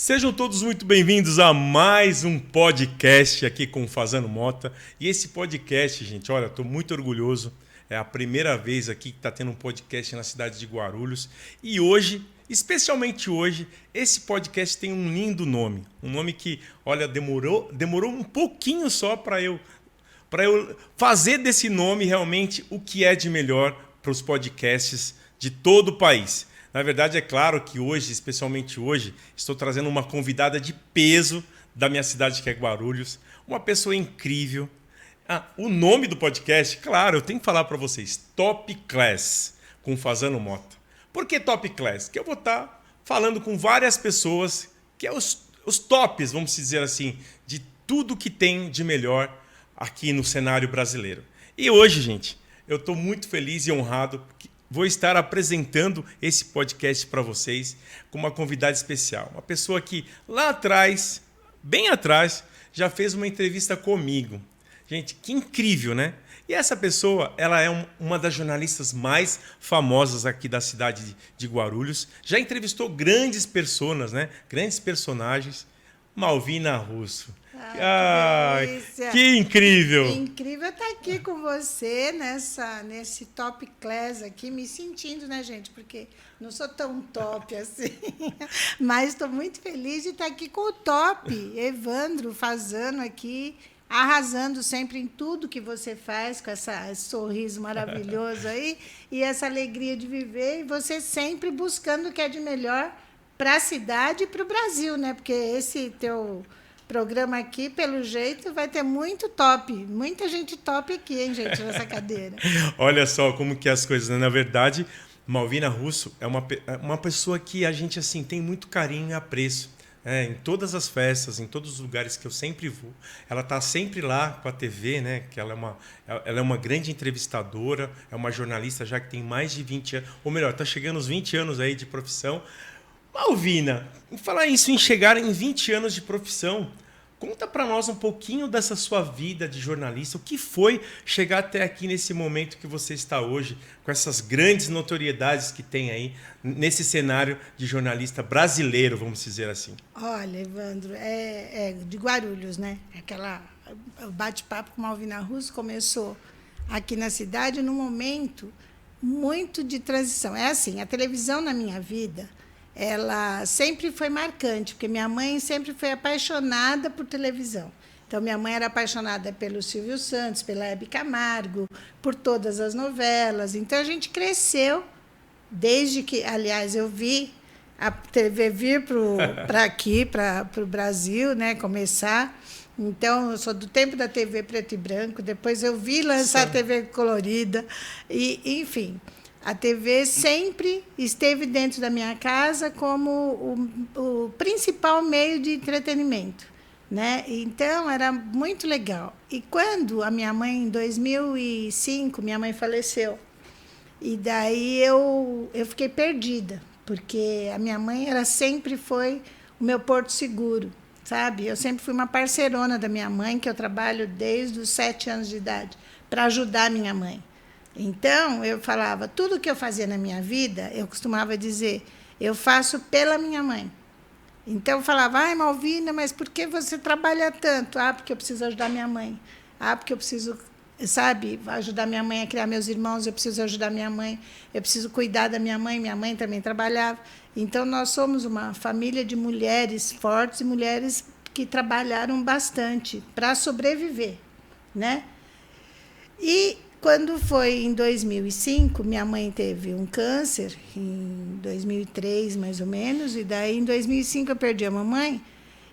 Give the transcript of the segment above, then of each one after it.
Sejam todos muito bem-vindos a mais um podcast aqui com o Fazano Mota. E esse podcast, gente, olha, estou muito orgulhoso. É a primeira vez aqui que está tendo um podcast na cidade de Guarulhos. E hoje, especialmente hoje, esse podcast tem um lindo nome. Um nome que, olha, demorou um pouquinho só para eu fazer desse nome realmente o que é de melhor para os podcasts de todo o país. Na verdade, é claro que hoje, especialmente hoje, estou trazendo uma convidada de peso da minha cidade, que é Guarulhos. Uma pessoa incrível. O nome do podcast, claro, eu tenho que falar para vocês. Top Class, com Fazano Mota. Por que Top Class? Porque eu vou estar falando com várias pessoas, que é os tops, vamos dizer assim, de tudo que tem de melhor aqui no cenário brasileiro. E hoje, gente, eu estou muito feliz e honrado. Vou estar apresentando esse podcast para vocês com uma convidada especial. Uma pessoa que lá atrás, bem atrás, já fez uma entrevista comigo. Gente, que incrível, né? E essa pessoa, ela é uma das jornalistas mais famosas aqui da cidade de Guarulhos. Já entrevistou grandes pessoas, né? Grandes personagens. Malvina Russo. Que delícia. Que incrível! Incrível estar aqui com você nesse Top Class aqui, me sentindo, né, gente? Porque não sou tão top assim, mas estou muito feliz de estar aqui com o top, Evandro Fazano aqui, arrasando sempre em tudo que você faz, com esse sorriso maravilhoso aí, e essa alegria de viver, e você sempre buscando o que é de melhor para a cidade e para o Brasil, né? Porque esse teu programa aqui, pelo jeito, vai ter muito top. Muita gente top aqui, hein, gente, nessa cadeira. Olha só como que as coisas, né? Na verdade, Malvina Russo é uma pessoa que a gente assim tem muito carinho e apreço. Em todas as festas, em todos os lugares que eu sempre vou. Ela está sempre lá com a TV, né? Que ela é uma grande entrevistadora, é uma jornalista já que tem mais de 20 anos, ou melhor, está chegando aos 20 anos aí de profissão. Malvina, falar isso em chegar em 20 anos de profissão, conta para nós um pouquinho dessa sua vida de jornalista. O que foi chegar até aqui nesse momento que você está hoje, com essas grandes notoriedades que tem aí nesse cenário de jornalista brasileiro, vamos dizer assim? Olha, Evandro, é de Guarulhos, né? O bate-papo com Malvina Russo começou aqui na cidade num momento muito de transição. É assim, a televisão na minha vida, ela sempre foi marcante, porque minha mãe sempre foi apaixonada por televisão. Então, minha mãe era apaixonada pelo Silvio Santos, pela Hebe Camargo, por todas as novelas. Então, a gente cresceu desde que, aliás, eu vi a TV vir para aqui, para o Brasil, né, começar. Então, eu sou do tempo da TV preto e branco, depois eu vi lançar a TV colorida, e, enfim. A TV sempre esteve dentro da minha casa como o principal meio de entretenimento, né? Então, era muito legal. E quando a minha mãe, em 2005, minha mãe faleceu, e daí eu fiquei perdida, porque a minha mãe sempre foi o meu porto seguro, sabe? Eu sempre fui uma parceirona da minha mãe, que eu trabalho desde os 7 anos de idade, para ajudar a minha mãe. Então, eu falava, tudo que eu fazia na minha vida, eu costumava dizer, eu faço pela minha mãe. Então, eu falava, ai, Malvina, mas por que você trabalha tanto? Ah, porque eu preciso ajudar minha mãe. Ah, porque eu preciso, sabe, ajudar minha mãe a criar meus irmãos, eu preciso ajudar minha mãe, eu preciso cuidar da minha mãe também trabalhava. Então, nós somos uma família de mulheres fortes e mulheres que trabalharam bastante para sobreviver, né? E quando foi em 2005, minha mãe teve um câncer, em 2003, mais ou menos, e daí, em 2005, eu perdi a mamãe,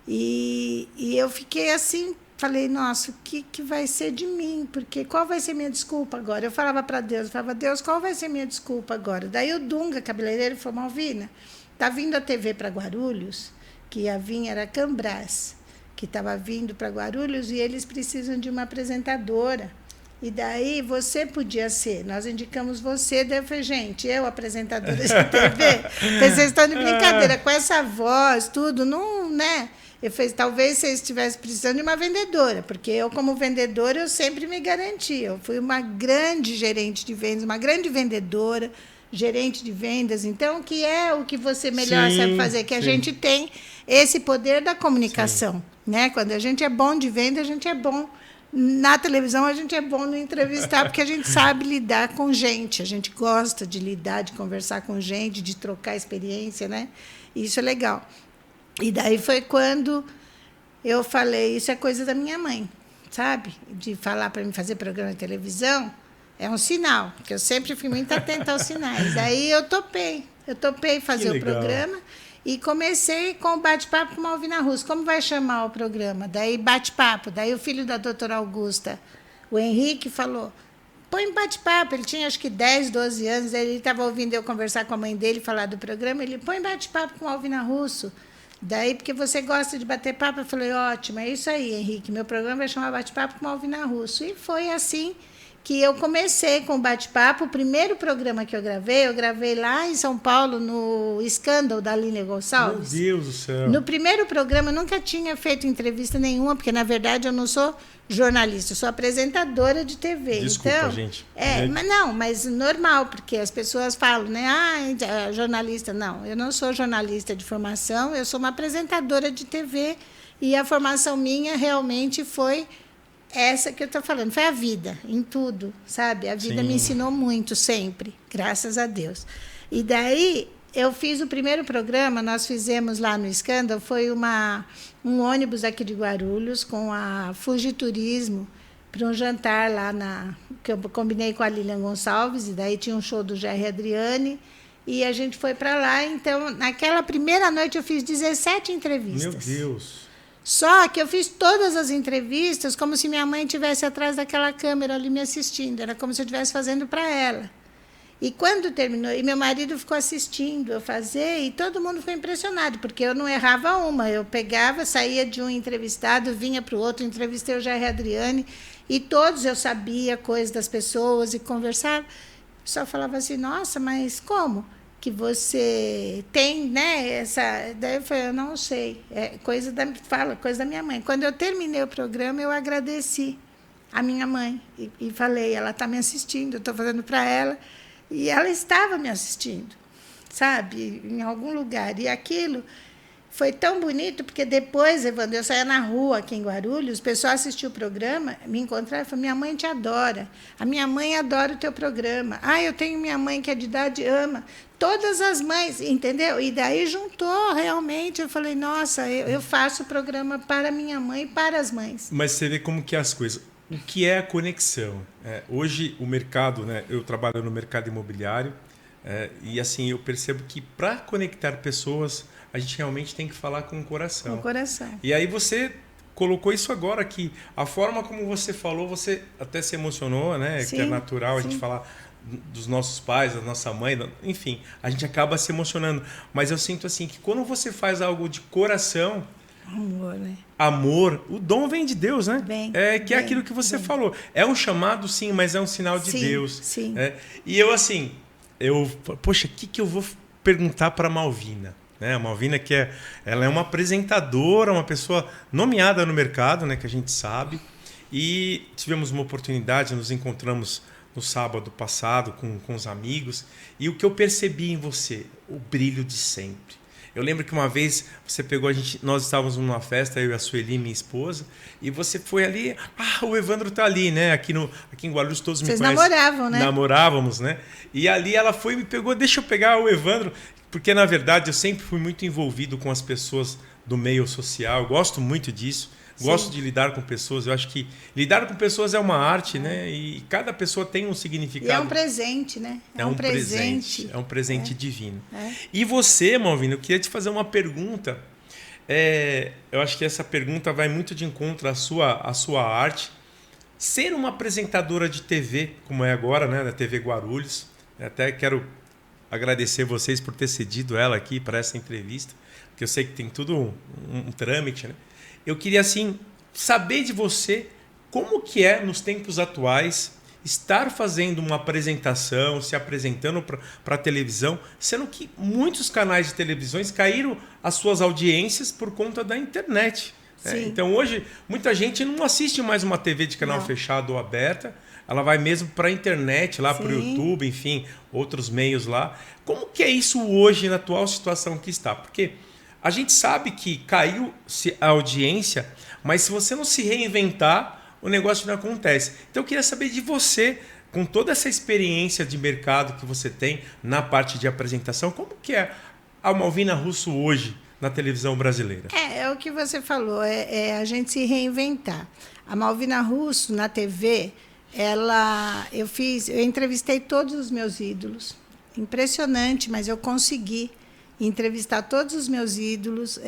e eu fiquei assim, falei, nossa, o que vai ser de mim? Porque qual vai ser minha desculpa agora? Eu falava para Deus, Deus, qual vai ser minha desculpa agora? Daí o Dunga, cabeleireiro, falou, Malvina, está vindo a TV para Guarulhos, que ia vir, era a Cambras, que estava vindo para Guarulhos, e eles precisam de uma apresentadora. E daí você podia ser, nós indicamos você, daí eu falei, gente, eu apresentadora de TV, vocês estão de brincadeira, com essa voz, tudo, não, né? Eu falei, talvez vocês estivessem precisando de uma vendedora, porque eu, como vendedora, eu sempre me garanti. Eu fui uma grande gerente de vendas, uma grande vendedora, gerente de vendas. Então, que é o que você melhor sabe fazer, que a gente tem esse poder da comunicação, né? Quando a gente é bom de venda, a gente é bom na televisão, a gente é bom no entrevistar, porque a gente sabe lidar com gente, a gente gosta de lidar, de conversar com gente, de trocar experiência, né? Isso é legal. E daí foi quando eu falei, isso é coisa da minha mãe, sabe? De falar para mim fazer programa de televisão é um sinal, porque eu sempre fui muito atenta aos sinais. Daí eu topei fazer o programa e comecei com o bate-papo com Malvina Russo. Como vai chamar o programa? Daí bate-papo. Daí o filho da doutora Augusta, o Henrique, falou, põe bate-papo. Ele tinha acho que 10, 12 anos, ele estava ouvindo eu conversar com a mãe dele, falar do programa, ele põe bate-papo com Malvina Russo. Daí, porque você gosta de bater papo, eu falei, ótimo, é isso aí, Henrique, meu programa vai chamar Bate-Papo com Malvina Russo. E foi assim que eu comecei com o bate-papo. O primeiro programa que eu gravei lá em São Paulo, no Escândalo da Lília Gonçalves. Meu Deus do céu. No primeiro programa, eu nunca tinha feito entrevista nenhuma, porque, na verdade, eu não sou jornalista, eu sou apresentadora de TV. Desculpa, então, gente. Mas normal, porque as pessoas falam, né? Jornalista. Não, eu não sou jornalista de formação, eu sou uma apresentadora de TV, e a formação minha realmente foi essa que eu estou falando, foi a vida, em tudo, sabe? A vida me ensinou muito, sempre, graças a Deus. E daí, eu fiz o primeiro programa, nós fizemos lá no Escândalo, foi um ônibus aqui de Guarulhos, com a Fuji Turismo, para um jantar lá, que eu combinei com a Lilian Gonçalves, e daí tinha um show do Jerry Adriane, e a gente foi para lá. Então, naquela primeira noite, eu fiz 17 entrevistas. Meu Deus! Só que eu fiz todas as entrevistas como se minha mãe estivesse atrás daquela câmera ali me assistindo. Era como se eu estivesse fazendo para ela. E quando terminou, e meu marido ficou assistindo eu fazer, e todo mundo ficou impressionado, porque eu não errava uma. Eu pegava, saía de um entrevistado, vinha para o outro, entrevistei o Jair Adriane, e todos eu sabia coisas das pessoas e conversava. O pessoal falava assim, nossa, mas como que você tem, né? Daí eu falei, eu não sei, coisa da minha mãe. Quando eu terminei o programa, eu agradeci a minha mãe e falei, ela está me assistindo, eu estou fazendo para ela, e ela estava me assistindo, sabe, em algum lugar. E aquilo foi tão bonito, porque depois, Evandro, eu saía na rua aqui em Guarulhos, o pessoal assistiu o programa, me encontraram e falaram, minha mãe te adora, a minha mãe adora o teu programa. Eu tenho minha mãe que é de idade, ama. Todas as mães, entendeu? E daí juntou, realmente, eu falei, nossa, eu faço o programa para minha mãe e para as mães. Mas você vê como que é as coisas. O que é a conexão? Hoje, o mercado, né, eu trabalho no mercado imobiliário, e assim, eu percebo que para conectar pessoas, a gente realmente tem que falar com o coração. Com o coração. E aí você colocou isso agora aqui. A forma como você falou, você até se emocionou, né? Sim, que é natural a gente sim. falar dos nossos pais, da nossa mãe, enfim, a gente acaba se emocionando. Mas eu sinto assim que quando você faz algo de coração, amor, né? Amor, o dom vem de Deus, né? É aquilo que você falou. É um chamado, sim, mas é um sinal de Deus. Sim. E eu assim, poxa, o que eu vou perguntar para a Malvina? A Malvina, ela é uma apresentadora, uma pessoa nomeada no mercado, né, que a gente sabe. E tivemos uma oportunidade, nos encontramos no sábado passado com os amigos. E o que eu percebi em você? O brilho de sempre. Eu lembro que uma vez você pegou nós estávamos numa festa, eu e a Sueli, minha esposa, e você foi ali, o Evandro tá ali, né? Aqui em Guarulhos todos me conhecem. Vocês namoravam, né? Namorávamos, né? E ali ela foi e me pegou, deixa eu pegar o Evandro, porque na verdade eu sempre fui muito envolvido com as pessoas do meio social, eu gosto muito disso. Gosto de lidar com pessoas. Eu acho que lidar com pessoas é uma arte, né? E cada pessoa tem um significado. E é um presente, né? É um presente. É um presente divino. É. E você, Malvina, eu queria te fazer uma pergunta. Eu acho que essa pergunta vai muito de encontro à sua arte. Ser uma apresentadora de TV, como é agora, né? Da TV Guarulhos. Até quero agradecer vocês por ter cedido ela aqui para essa entrevista, porque eu sei que tem tudo um trâmite, né? Eu queria, assim, saber de você como que é, nos tempos atuais, estar fazendo uma apresentação, se apresentando para a televisão, sendo que muitos canais de televisões caíram as suas audiências por conta da internet. Então, hoje, muita gente não assiste mais uma TV de canal fechado ou aberta, ela vai mesmo para a internet, lá para o YouTube, enfim, outros meios lá. Como que é isso hoje, na atual situação que está? Porque a gente sabe que caiu a audiência, mas se você não se reinventar, o negócio não acontece. Então eu queria saber de você, com toda essa experiência de mercado que você tem na parte de apresentação, como que é a Malvina Russo hoje na televisão brasileira? É o que você falou, é a gente se reinventar. A Malvina Russo, na TV, eu entrevistei todos os meus ídolos. Impressionante, mas eu consegui entrevistar todos os meus ídolos,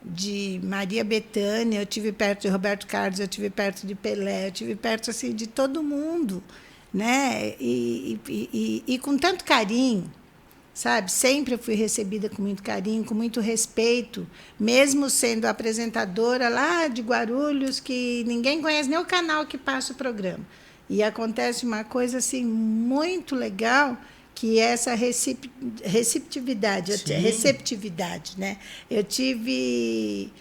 de Maria Bethânia, eu tive perto de Roberto Carlos, eu tive perto de Pelé, eu tive perto assim, de todo mundo, né? E com tanto carinho, sabe? Sempre eu fui recebida com muito carinho, com muito respeito, mesmo sendo apresentadora lá de Guarulhos, que ninguém conhece nem o canal que passa o programa. E acontece uma coisa assim muito legal, que é essa receptividade, né? Eu tive...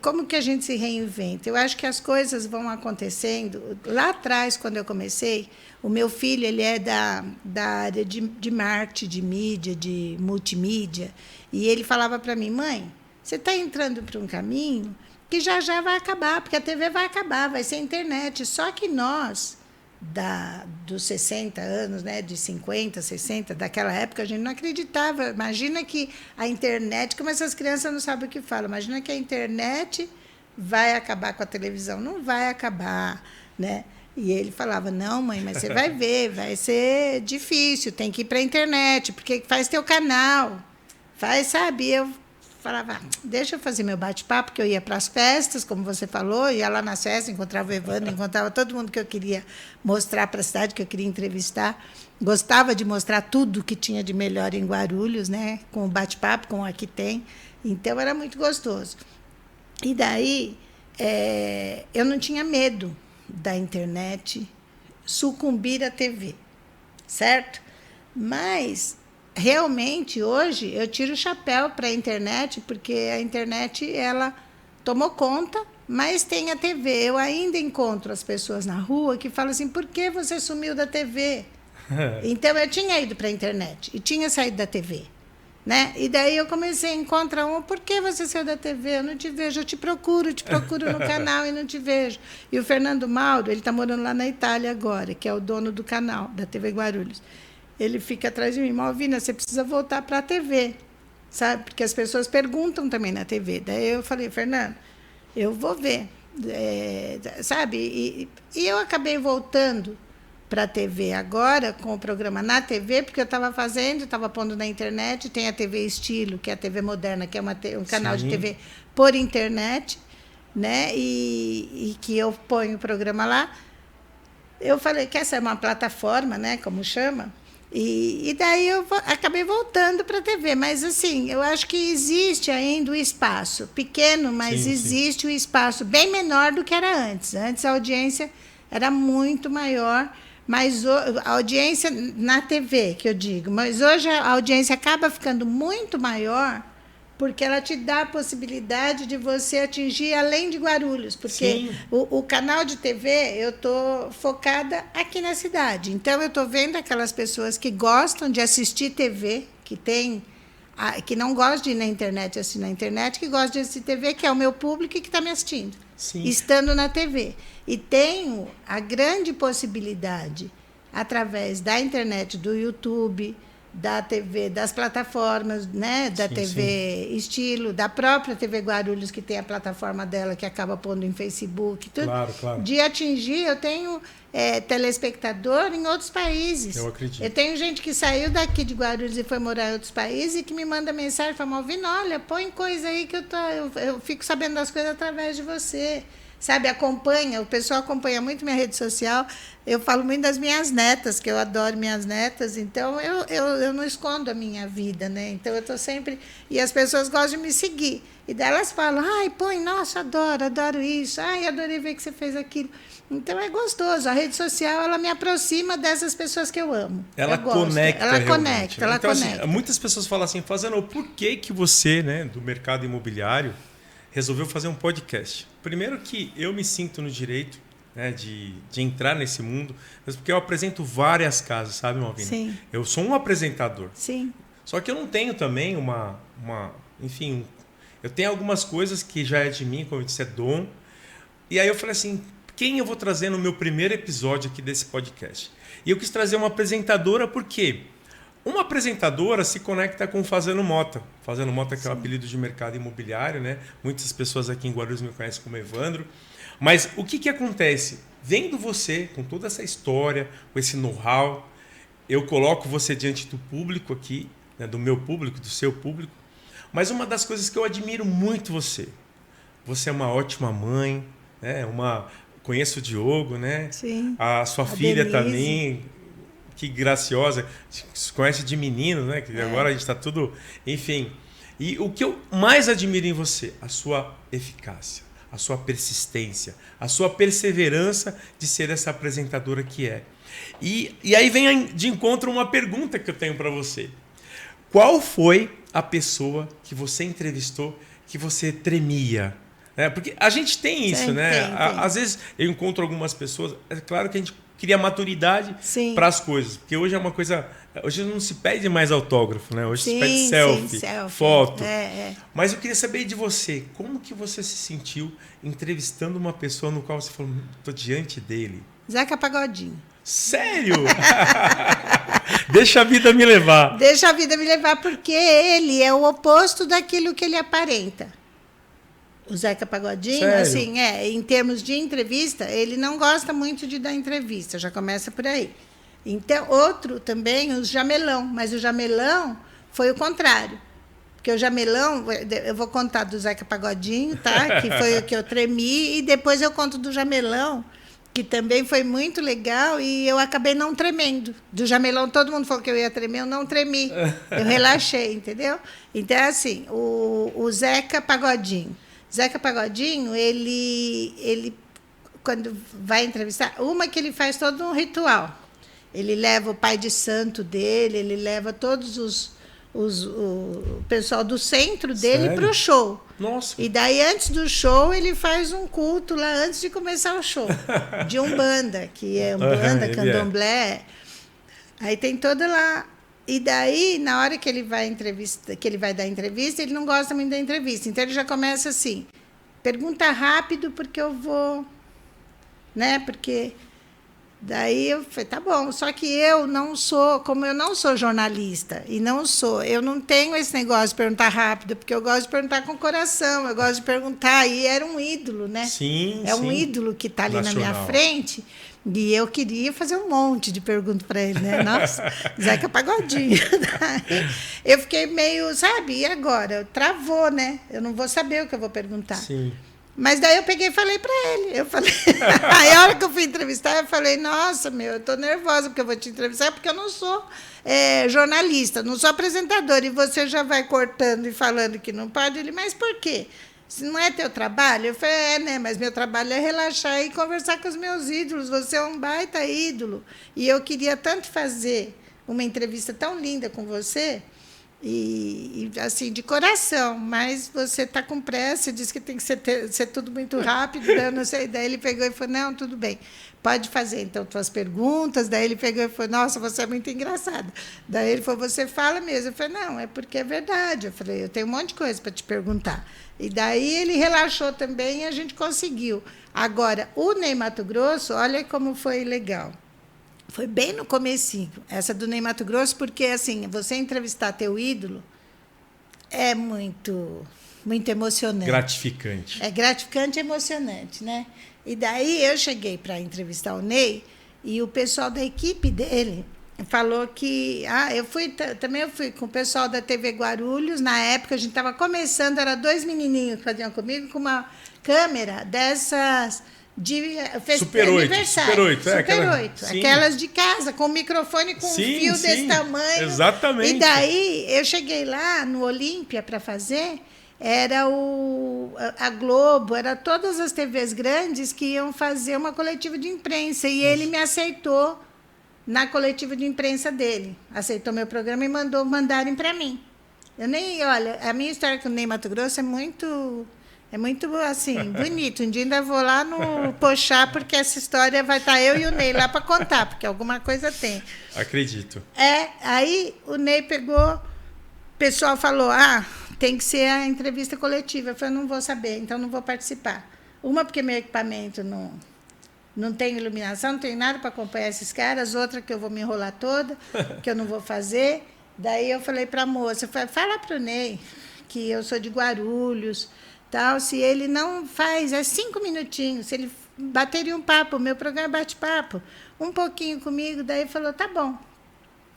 como que a gente se reinventa? Eu acho que as coisas vão acontecendo. Lá atrás, quando eu comecei, o meu filho ele é da área de marketing, de mídia, de multimídia, e ele falava para mim, mãe, você está entrando para um caminho que já vai acabar, porque a TV vai acabar, vai ser internet. Só que nós... dos 60 anos, né, de 50, 60, daquela época, a gente não acreditava. Imagina que a internet, como essas crianças não sabem o que falam, imagina que a internet vai acabar com a televisão. Não vai acabar, né? E ele falava, não, mãe, mas você vai ver, vai ser difícil, tem que ir para a internet, porque faz teu canal, faz, sabe? Eu falava, deixa eu fazer meu bate-papo, que eu ia para as festas, como você falou, ia lá nas festas, encontrava o Evandro, encontrava todo mundo que eu queria mostrar para a cidade, que eu queria entrevistar. Gostava de mostrar tudo que tinha de melhor em Guarulhos, né? Com o bate-papo, com o Aqui Tem. Então, era muito gostoso. E daí, eu não tinha medo da internet sucumbir à TV, certo? Mas... realmente, hoje, eu tiro o chapéu para a internet, porque a internet ela tomou conta, mas tem a TV. Eu ainda encontro as pessoas na rua que falam assim, por que você sumiu da TV? Então, eu tinha ido para a internet e tinha saído da TV. Né? E daí eu comecei a encontrar por que você saiu da TV? Eu não te vejo, eu te procuro no canal e não te vejo. E o Fernando Mauro, ele está morando lá na Itália agora, que é o dono do canal, da TV Guarulhos. Ele fica atrás de mim, Malvina, você precisa voltar para a TV, sabe? Porque as pessoas perguntam também na TV. Daí eu falei, Fernando, eu vou ver, sabe? E eu acabei voltando para a TV agora, com o programa na TV, porque eu estava pondo na internet, tem a TV Estilo, que é a TV moderna, que é um canal de TV por internet, né? E que eu ponho o programa lá. Eu falei que essa é uma plataforma, né? Como chama? E daí eu acabei voltando para a TV. Mas, assim, eu acho que existe ainda o espaço. Pequeno, mas existe o espaço bem menor do que era antes. Antes a audiência era muito maior, mas a audiência na TV, que eu digo. Mas hoje a audiência acaba ficando muito maior porque ela te dá a possibilidade de você atingir além de Guarulhos. Porque o canal de TV, eu estou focada aqui na cidade. Então, eu estou vendo aquelas pessoas que gostam de assistir TV, que não gostam de ir na internet, assistir na internet, que gostam de assistir TV, que é o meu público e que está me assistindo, estando na TV. E tenho a grande possibilidade, através da internet, do YouTube, da TV, das plataformas, né, da TV Estilo, da própria TV Guarulhos, que tem a plataforma dela, que acaba pondo em Facebook, tudo, claro. De atingir, eu tenho telespectador em outros países. Eu acredito. Eu tenho gente que saiu daqui de Guarulhos e foi morar em outros países e que me manda mensagem, fala, Malvina, olha, põe coisa aí que eu fico sabendo das coisas através de você. Sabe, o pessoal acompanha muito minha rede social. Eu falo muito das minhas netas, que eu adoro minhas netas, então eu não escondo a minha vida, né? Então eu estou sempre... E as pessoas gostam de me seguir. E daí elas falam, nossa, adoro isso, adorei ver que você fez aquilo. Então é gostoso. A rede social, ela me aproxima dessas pessoas que eu amo. Ela conecta. Ela conecta. Assim, muitas pessoas falam assim, Fazano, por que você, né, do mercado imobiliário, resolveu fazer um podcast? Primeiro que eu me sinto no direito, né, de entrar nesse mundo, mas porque eu apresento várias casas, sabe, Malvina? Sim. Eu sou um apresentador. Sim. Só que eu não tenho também enfim, eu tenho algumas coisas que já é de mim, como eu disse, é dom. E aí eu falei assim, quem eu vou trazer no meu primeiro episódio aqui desse podcast? E eu quis trazer uma apresentadora, por quê? Uma apresentadora se conecta com o Fazendo Mota. Fazendo Mota, que é o apelido de mercado imobiliário, né? Muitas pessoas aqui em Guarulhos me conhecem como Evandro. Mas o que acontece? Vendo você, com toda essa história, com esse know-how, eu coloco você diante do público aqui, né? Do meu público, do seu público. Mas uma das coisas que eu admiro muito você é uma ótima mãe, né? Conheço o Diogo, né? Sim. A sua filha também, que graciosa, se conhece de menino, né? Que agora a gente está tudo, enfim. E o que eu mais admiro em você, a sua eficácia, a sua persistência, a sua perseverança de ser essa apresentadora que é. E aí vem de encontro uma pergunta que eu tenho para você. Qual foi a pessoa que você entrevistou que você tremia? Porque a gente tem isso, Sim, né? Tem. Às vezes eu encontro algumas pessoas, é claro que a gente cria maturidade para as coisas, porque hoje é uma coisa, hoje não se pede mais autógrafo, né? Hoje se pede selfie, foto. Mas eu queria saber de você, como que você se sentiu entrevistando uma pessoa no qual você falou, estou diante dele? Zeca Pagodinho. Sério? Deixa a vida me levar. Deixa a vida me levar, porque ele é o oposto daquilo que ele aparenta. O Zeca Pagodinho, Sério? assim, em termos de entrevista, ele não gosta muito de dar entrevista, já começa por aí. Então, outro também, o Jamelão, mas o Jamelão foi o contrário. Porque o Jamelão, eu vou contar do Zeca Pagodinho, tá? Que foi o que eu tremi, e depois eu conto do Jamelão, que também foi muito legal, e eu acabei não tremendo. Do Jamelão, todo mundo falou que eu ia tremer, eu não tremi. Eu relaxei, entendeu? Então, assim, o Zeca Pagodinho. Zeca Pagodinho, ele quando vai entrevistar, uma que ele faz todo um ritual. Ele leva o pai de santo dele, ele leva todos o pessoal do centro dele para o show. Nossa. E daí, antes do show, ele faz um culto lá antes de começar o show, de Umbanda, que é Umbanda, Candomblé. Aí tem toda lá. E daí, na hora que ele vai dar entrevista, ele não gosta muito da entrevista. Então, ele já começa assim, pergunta rápido, porque eu vou... Né? Porque... Daí eu falei, tá bom, só que eu não sou jornalista, eu não tenho esse negócio de perguntar rápido, porque eu gosto de perguntar com o coração, eu gosto de perguntar, e era um ídolo, né? Sim, um ídolo que está ali nacional. Na minha frente, e eu queria fazer um monte de perguntas para ele, né? Nossa, Zeca Pagodinho. Eu fiquei meio, sabe, e agora? Travou, né? Eu não vou saber o que eu vou perguntar. Sim. Mas daí eu peguei e falei para ele. Aí a hora que eu fui entrevistar, eu falei, nossa, eu estou nervosa porque eu vou te entrevistar, porque eu não sou jornalista, não sou apresentadora, e você já vai cortando e falando que não pode. Ele, mas por quê? Se não é teu trabalho? Eu falei, né, mas meu trabalho é relaxar e conversar com os meus ídolos, você é um baita ídolo. E eu queria tanto fazer uma entrevista tão linda com você, e assim, de coração, mas você está com pressa, disse que tem que ser tudo muito rápido, eu não sei. Daí ele pegou e falou, não, tudo bem, pode fazer então tuas perguntas. Daí ele pegou e falou, nossa, você é muito engraçada. Daí ele falou, você fala mesmo. Eu falei, não, é porque é verdade. Eu falei, eu tenho um monte de coisa para te perguntar. E daí ele relaxou também e a gente conseguiu. Agora, o Ney Matogrosso, olha como foi legal. Foi bem no comecinho, essa do Ney Matogrosso, porque assim, você entrevistar teu ídolo é muito, muito emocionante. Gratificante. É gratificante e emocionante, né? E daí eu cheguei para entrevistar o Ney, e o pessoal da equipe dele falou que... eu fui com o pessoal da TV Guarulhos, na época a gente estava começando, era 2 menininhos que faziam comigo, com uma câmera dessas... de Super 8, aniversário. Super 8. Aquelas de casa, com microfone com um fio desse tamanho. Exatamente. E daí eu cheguei lá no Olímpia para fazer, era a Globo, era todas as TVs grandes que iam fazer uma coletiva de imprensa. E ele me aceitou na coletiva de imprensa dele. Aceitou meu programa e mandarem para mim. Olha, a minha história com o Ney Matogrosso é muito assim, bonito. Um dia ainda vou lá no Pochá, porque essa história vai estar eu e o Ney lá para contar, porque alguma coisa tem. Acredito. Aí o Ney pegou, o pessoal falou, tem que ser a entrevista coletiva. Eu falei, não vou saber, então não vou participar. Uma, porque meu equipamento não tem iluminação, não tem nada para acompanhar esses caras. Outra, que eu vou me enrolar toda, que eu não vou fazer. Daí eu falei para a moça, fala para o Ney que eu sou de Guarulhos, tal, se ele não faz, 5 minutinhos, se ele bateria um papo, o meu programa é bate-papo, um pouquinho comigo, daí falou, tá bom,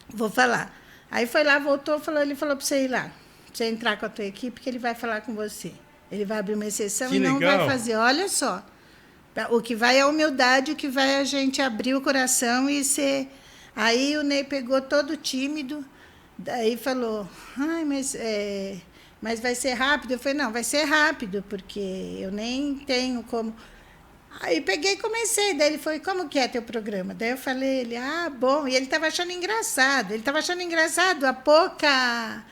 vou falar. Aí foi lá, voltou, ele falou para você ir lá, pra você entrar com a tua equipe, que ele vai falar com você. Ele vai abrir uma exceção que e não legal. vai fazer, olha só. O que vai é a humildade, o que vai é a gente abrir o coração e ser... Aí o Ney pegou todo tímido, daí falou, ai, mas vai ser rápido? Eu falei, não, vai ser rápido, porque eu nem tenho como... Aí peguei e comecei, daí ele foi, como que é teu programa? Daí eu falei, bom, e ele estava achando engraçado a pouca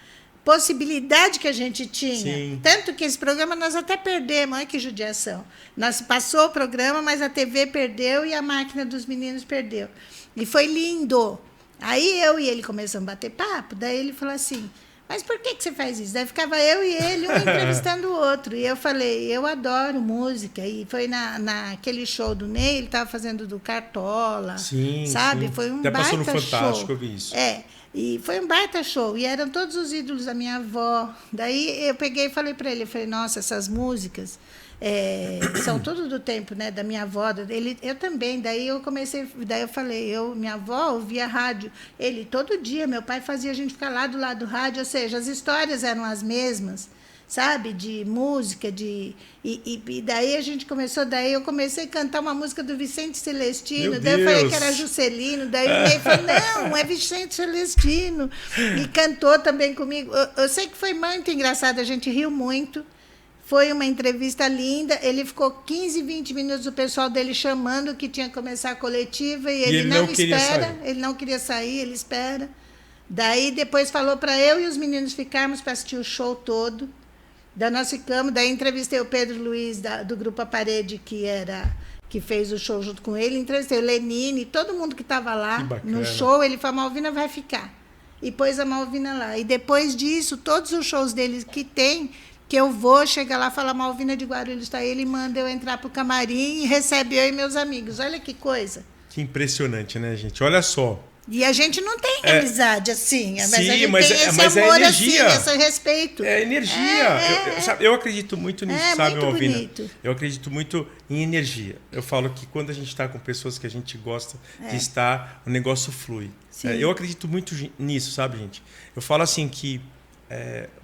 possibilidade que a gente tinha. Sim. Tanto que esse programa nós até perdemos, olha que judiação. Nós passou o programa, mas a TV perdeu e a máquina dos meninos perdeu. E foi lindo. Aí eu e ele começamos a bater papo, daí ele falou assim, mas por que você faz isso? Daí ficava eu e ele, um entrevistando o outro. E eu falei, eu adoro música. E foi naquele show do Ney, ele estava fazendo do Cartola, sim, sabe? Sim. Foi um até baita passou no Fantástico, show. eu vi isso. E foi um baita show. E eram todos os ídolos da minha avó. Daí eu peguei e falei para ele, eu falei, nossa, essas músicas são tudo do tempo, né, da minha avó. Eu também. Daí eu falei, minha avó ouvia rádio. Ele, todo dia, meu pai fazia a gente ficar lá do lado do rádio, ou seja, as histórias eram as mesmas, sabe, de música, e daí a gente começou, daí eu comecei a cantar uma música do Vicente Celestino, daí eu falei que era Juscelino, daí o Ney falou, não, é Vicente Celestino, e cantou também comigo. Eu sei que foi muito engraçado, a gente riu muito, foi uma entrevista linda, ele ficou 15, 20 minutos, o pessoal dele chamando que tinha que começar a coletiva, e ele não espera, ele não queria sair, ele espera. Daí depois falou para eu e os meninos ficarmos para assistir o show todo. Daí nós ficamos, daí entrevistei o Pedro Luiz, do Grupo A Parede, que fez o show junto com ele, entrevistei o Lenine, todo mundo que estava lá no show, ele falou, a Malvina vai ficar. E pôs a Malvina lá. E depois disso, todos os shows dele que tem, que eu vou chegar lá e falar, Malvina de Guarulhos está aí, ele manda eu entrar para o camarim e recebe eu e meus amigos. Olha que coisa. Que impressionante, né, gente? Olha só. E a gente não tem amizade assim, mas sim, a gente mas tem esse mas amor é energia. assim, esse respeito. É energia. Eu acredito muito nisso, sabe, muito Malvina? bonito. Eu acredito muito em energia. Eu falo que quando a gente está com pessoas que a gente gosta de estar, o negócio flui. Eu acredito muito nisso, sabe, gente? Eu falo assim que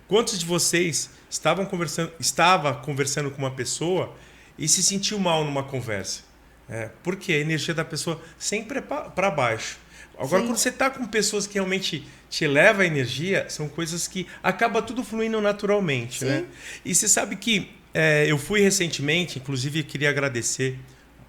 quantos de vocês estava conversando com uma pessoa e se sentiu mal numa conversa? Porque a energia da pessoa sempre é para baixo. Agora, quando você está com pessoas que realmente te levam a energia, são coisas que acaba tudo fluindo naturalmente. Né? E você sabe que eu fui recentemente, inclusive eu queria agradecer,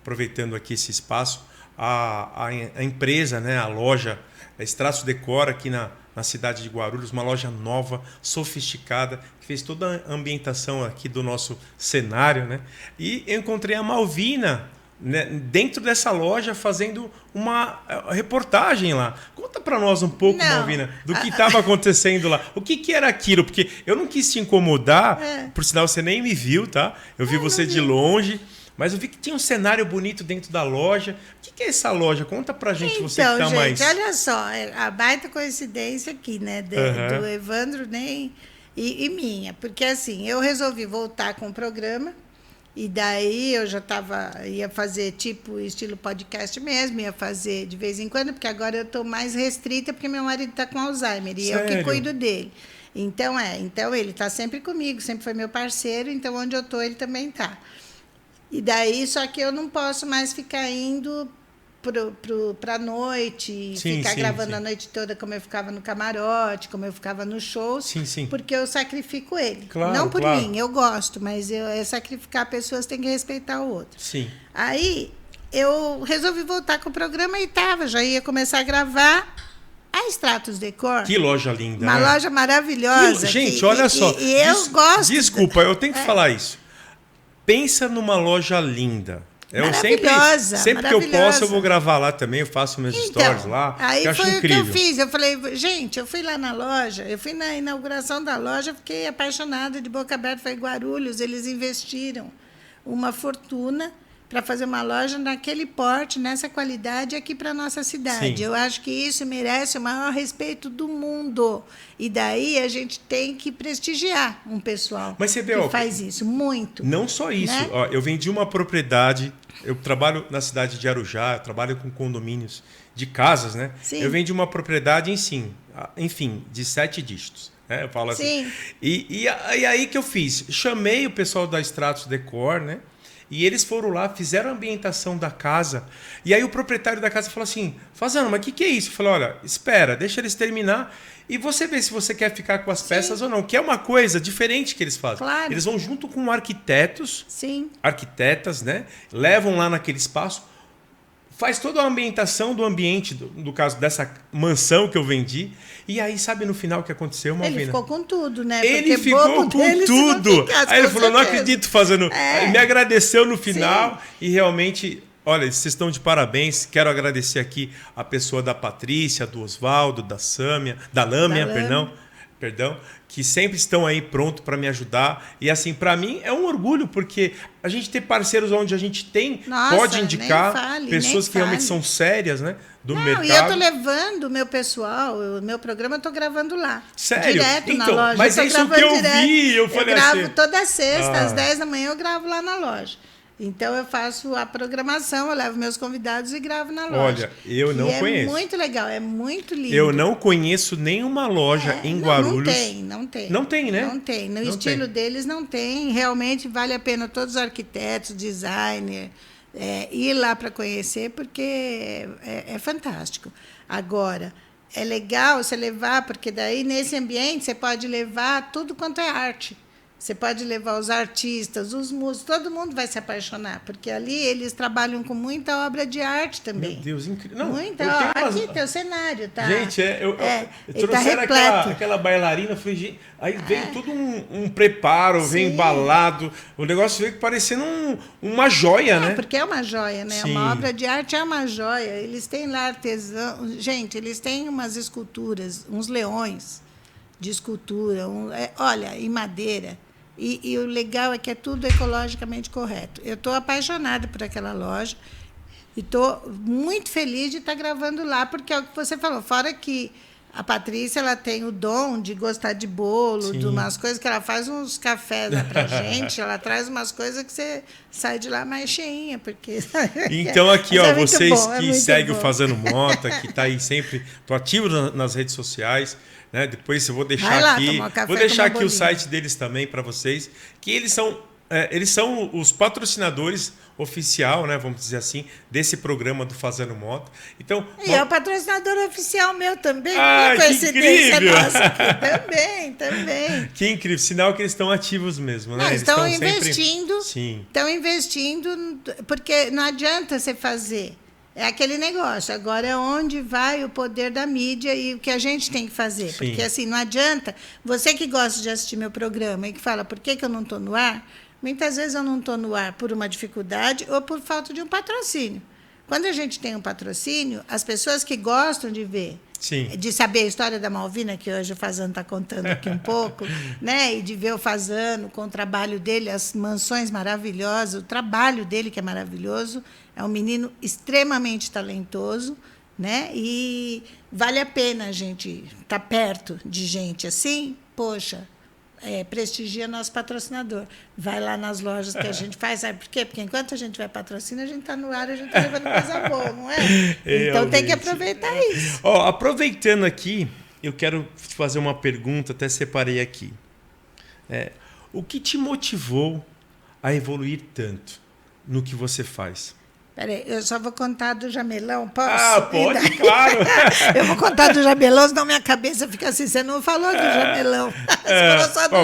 aproveitando aqui esse espaço, a empresa, né, a loja Strasso Decor aqui na cidade de Guarulhos, uma loja nova, sofisticada, que fez toda a ambientação aqui do nosso cenário. Né? E eu encontrei a Malvina, né, dentro dessa loja, fazendo uma reportagem lá. Conta para nós um pouco, Malvina, do que estava acontecendo lá. O que era aquilo? Porque eu não quis te incomodar, por sinal você nem me viu, tá? Eu vi você de longe, mas eu vi que tinha um cenário bonito dentro da loja. O que é essa loja? Conta pra gente, então, você que tá mais... olha só, a baita coincidência aqui, né, do Evandro e minha, porque assim, eu resolvi voltar com o programa. E daí eu já ia fazer tipo estilo podcast mesmo, ia fazer de vez em quando, porque agora eu estou mais restrita, porque meu marido está com Alzheimer e eu que cuido dele. Então ele está sempre comigo, sempre foi meu parceiro, então onde eu estou ele também está. E daí, só que eu não posso mais ficar indo para a noite, ficar gravando a noite toda, como eu ficava no camarote, como eu ficava no show, porque eu sacrifico ele. Claro, não por mim, eu gosto, mas sacrificar pessoas tem que respeitar o outro. Sim. Aí eu resolvi voltar com o programa e já ia começar a gravar a Stratos Decor. Que loja linda, uma loja maravilhosa. Gente, olha só. E eu gosto. Desculpa, eu tenho que falar isso. Pensa numa loja linda. Maravilhosa, sempre que eu posso, eu vou gravar lá também, eu faço meus stories lá. Aí eu acho foi incrível. o que eu fiz. Eu falei, gente, eu fui lá na loja, eu fui na inauguração da loja, fiquei apaixonada, de boca aberta, foi Guarulhos, eles investiram uma fortuna para fazer uma loja naquele porte, nessa qualidade aqui para a nossa cidade. Sim. Eu acho que isso merece o maior respeito do mundo. E daí a gente tem que prestigiar um pessoal que faz isso, muito. Não só isso. Né? Ó, eu vendi uma propriedade, eu trabalho na cidade de Arujá, eu trabalho com condomínios de casas, né? Sim. Eu vendi uma propriedade, enfim, de 7 dígitos. Né? Eu falo assim. Sim. E aí que eu fiz? Chamei o pessoal da Stratos Decor, né? E eles foram lá, fizeram a ambientação da casa. E aí o proprietário da casa falou assim, Fazano, mas o que é isso? Eu falei, olha, espera, deixa eles terminar e você vê se você quer ficar com as peças ou não. Que é uma coisa diferente que eles fazem. Claro. Eles vão junto com arquitetos, Sim. arquitetas, né? Levam lá naquele espaço, faz toda a ambientação do ambiente, do caso dessa mansão que eu vendi. E aí, sabe no final o que aconteceu, Malvina? Ele ficou com tudo, né? Ele ficou com tudo. Aí ele falou, não acredito fazendo. Me agradeceu no final. Sim. E realmente, olha, vocês estão de parabéns. Quero agradecer aqui a pessoa da Patrícia, do Oswaldo, da Sâmia, da Lâmia, perdão, que sempre estão aí pronto para me ajudar. E assim, para mim é um orgulho, porque a gente ter parceiros onde a gente tem, pode indicar pessoas que realmente são sérias, né? Do mercado. E eu tô levando o meu pessoal, o meu programa eu tô gravando lá. Sério? Direto então, na loja. Mas é isso que eu vi. Eu falei gravo assim. Toda sexta, às 10 da manhã, eu gravo lá na loja. Então, eu faço a programação, eu levo meus convidados e gravo na loja. Olha, eu não conheço. É muito legal, é muito lindo. Eu não conheço nenhuma loja em Guarulhos. Não tem. Não tem, né? Não tem. No estilo deles, não tem. Realmente, vale a pena todos os arquitetos, designer, ir lá para conhecer, porque é fantástico. Agora, é legal você levar, porque daí, nesse ambiente, você pode levar tudo quanto é arte. Você pode levar os artistas, os músicos, todo mundo vai se apaixonar, porque ali eles trabalham com muita obra de arte também. Meu Deus, incrível. Não, muita. Aqui tem o cenário, tá? Gente, trouxeram aquela bailarina, aí veio todo um preparo, veio embalado, o negócio veio parecendo uma joia, né? Porque é uma joia, né? Sim. Uma obra de arte é uma joia. Eles têm lá artesão. Gente, eles têm umas esculturas, uns leões de escultura, olha, em madeira. E o legal é que é tudo ecologicamente correto. Eu estou apaixonada por aquela loja e estou muito feliz de estar gravando lá, porque é o que você falou. Fora que a Patrícia ela tem o dom de gostar de bolo, de umas coisas que ela faz uns cafés lá para gente, ela traz umas coisas que você sai de lá mais cheinha, porque... Então aqui, ó, vocês bom, que seguem o Fazano Mota, que está aí sempre, estou ativo nas redes sociais, né? Depois eu vou deixar aqui o site deles também para vocês, que eles são os patrocinadores oficial, né, vamos dizer assim, desse programa do Fazano Mota. Então, é o patrocinador oficial meu também. Que incrível! Também. Que incrível, sinal que eles estão ativos mesmo, né? Eles estão investindo, Sim. Estão investindo, porque não adianta você fazer. É aquele negócio. Agora é onde vai o poder da mídia e o que a gente tem que fazer. Sim. Porque assim, não adianta. Você que gosta de assistir meu programa e que fala por que eu não estou no ar, muitas vezes eu não estou no ar por uma dificuldade ou por falta de um patrocínio. Quando a gente tem um patrocínio, as pessoas que gostam de ver, Sim. de saber a história da Malvina, que hoje o Fazano está contando aqui um pouco, né? E de ver o Fazano com o trabalho dele, as mansões maravilhosas, o trabalho dele que é maravilhoso, é um menino extremamente talentoso, né? E vale a pena a gente estar perto de gente assim, poxa, prestigia nosso patrocinador. Vai lá nas lojas que a gente faz, sabe por quê? Porque enquanto a gente vai patrocinar, a gente está no ar, a gente está levando coisa boa, não é? Então tem que aproveitar isso. Aproveitando aqui, eu quero te fazer uma pergunta, até separei aqui. O que te motivou a evoluir tanto no que você faz? Peraí, eu só vou contar do jamelão, posso? Pode, claro. Eu vou contar do jamelão, senão minha cabeça fica assim, você não falou do jamelão.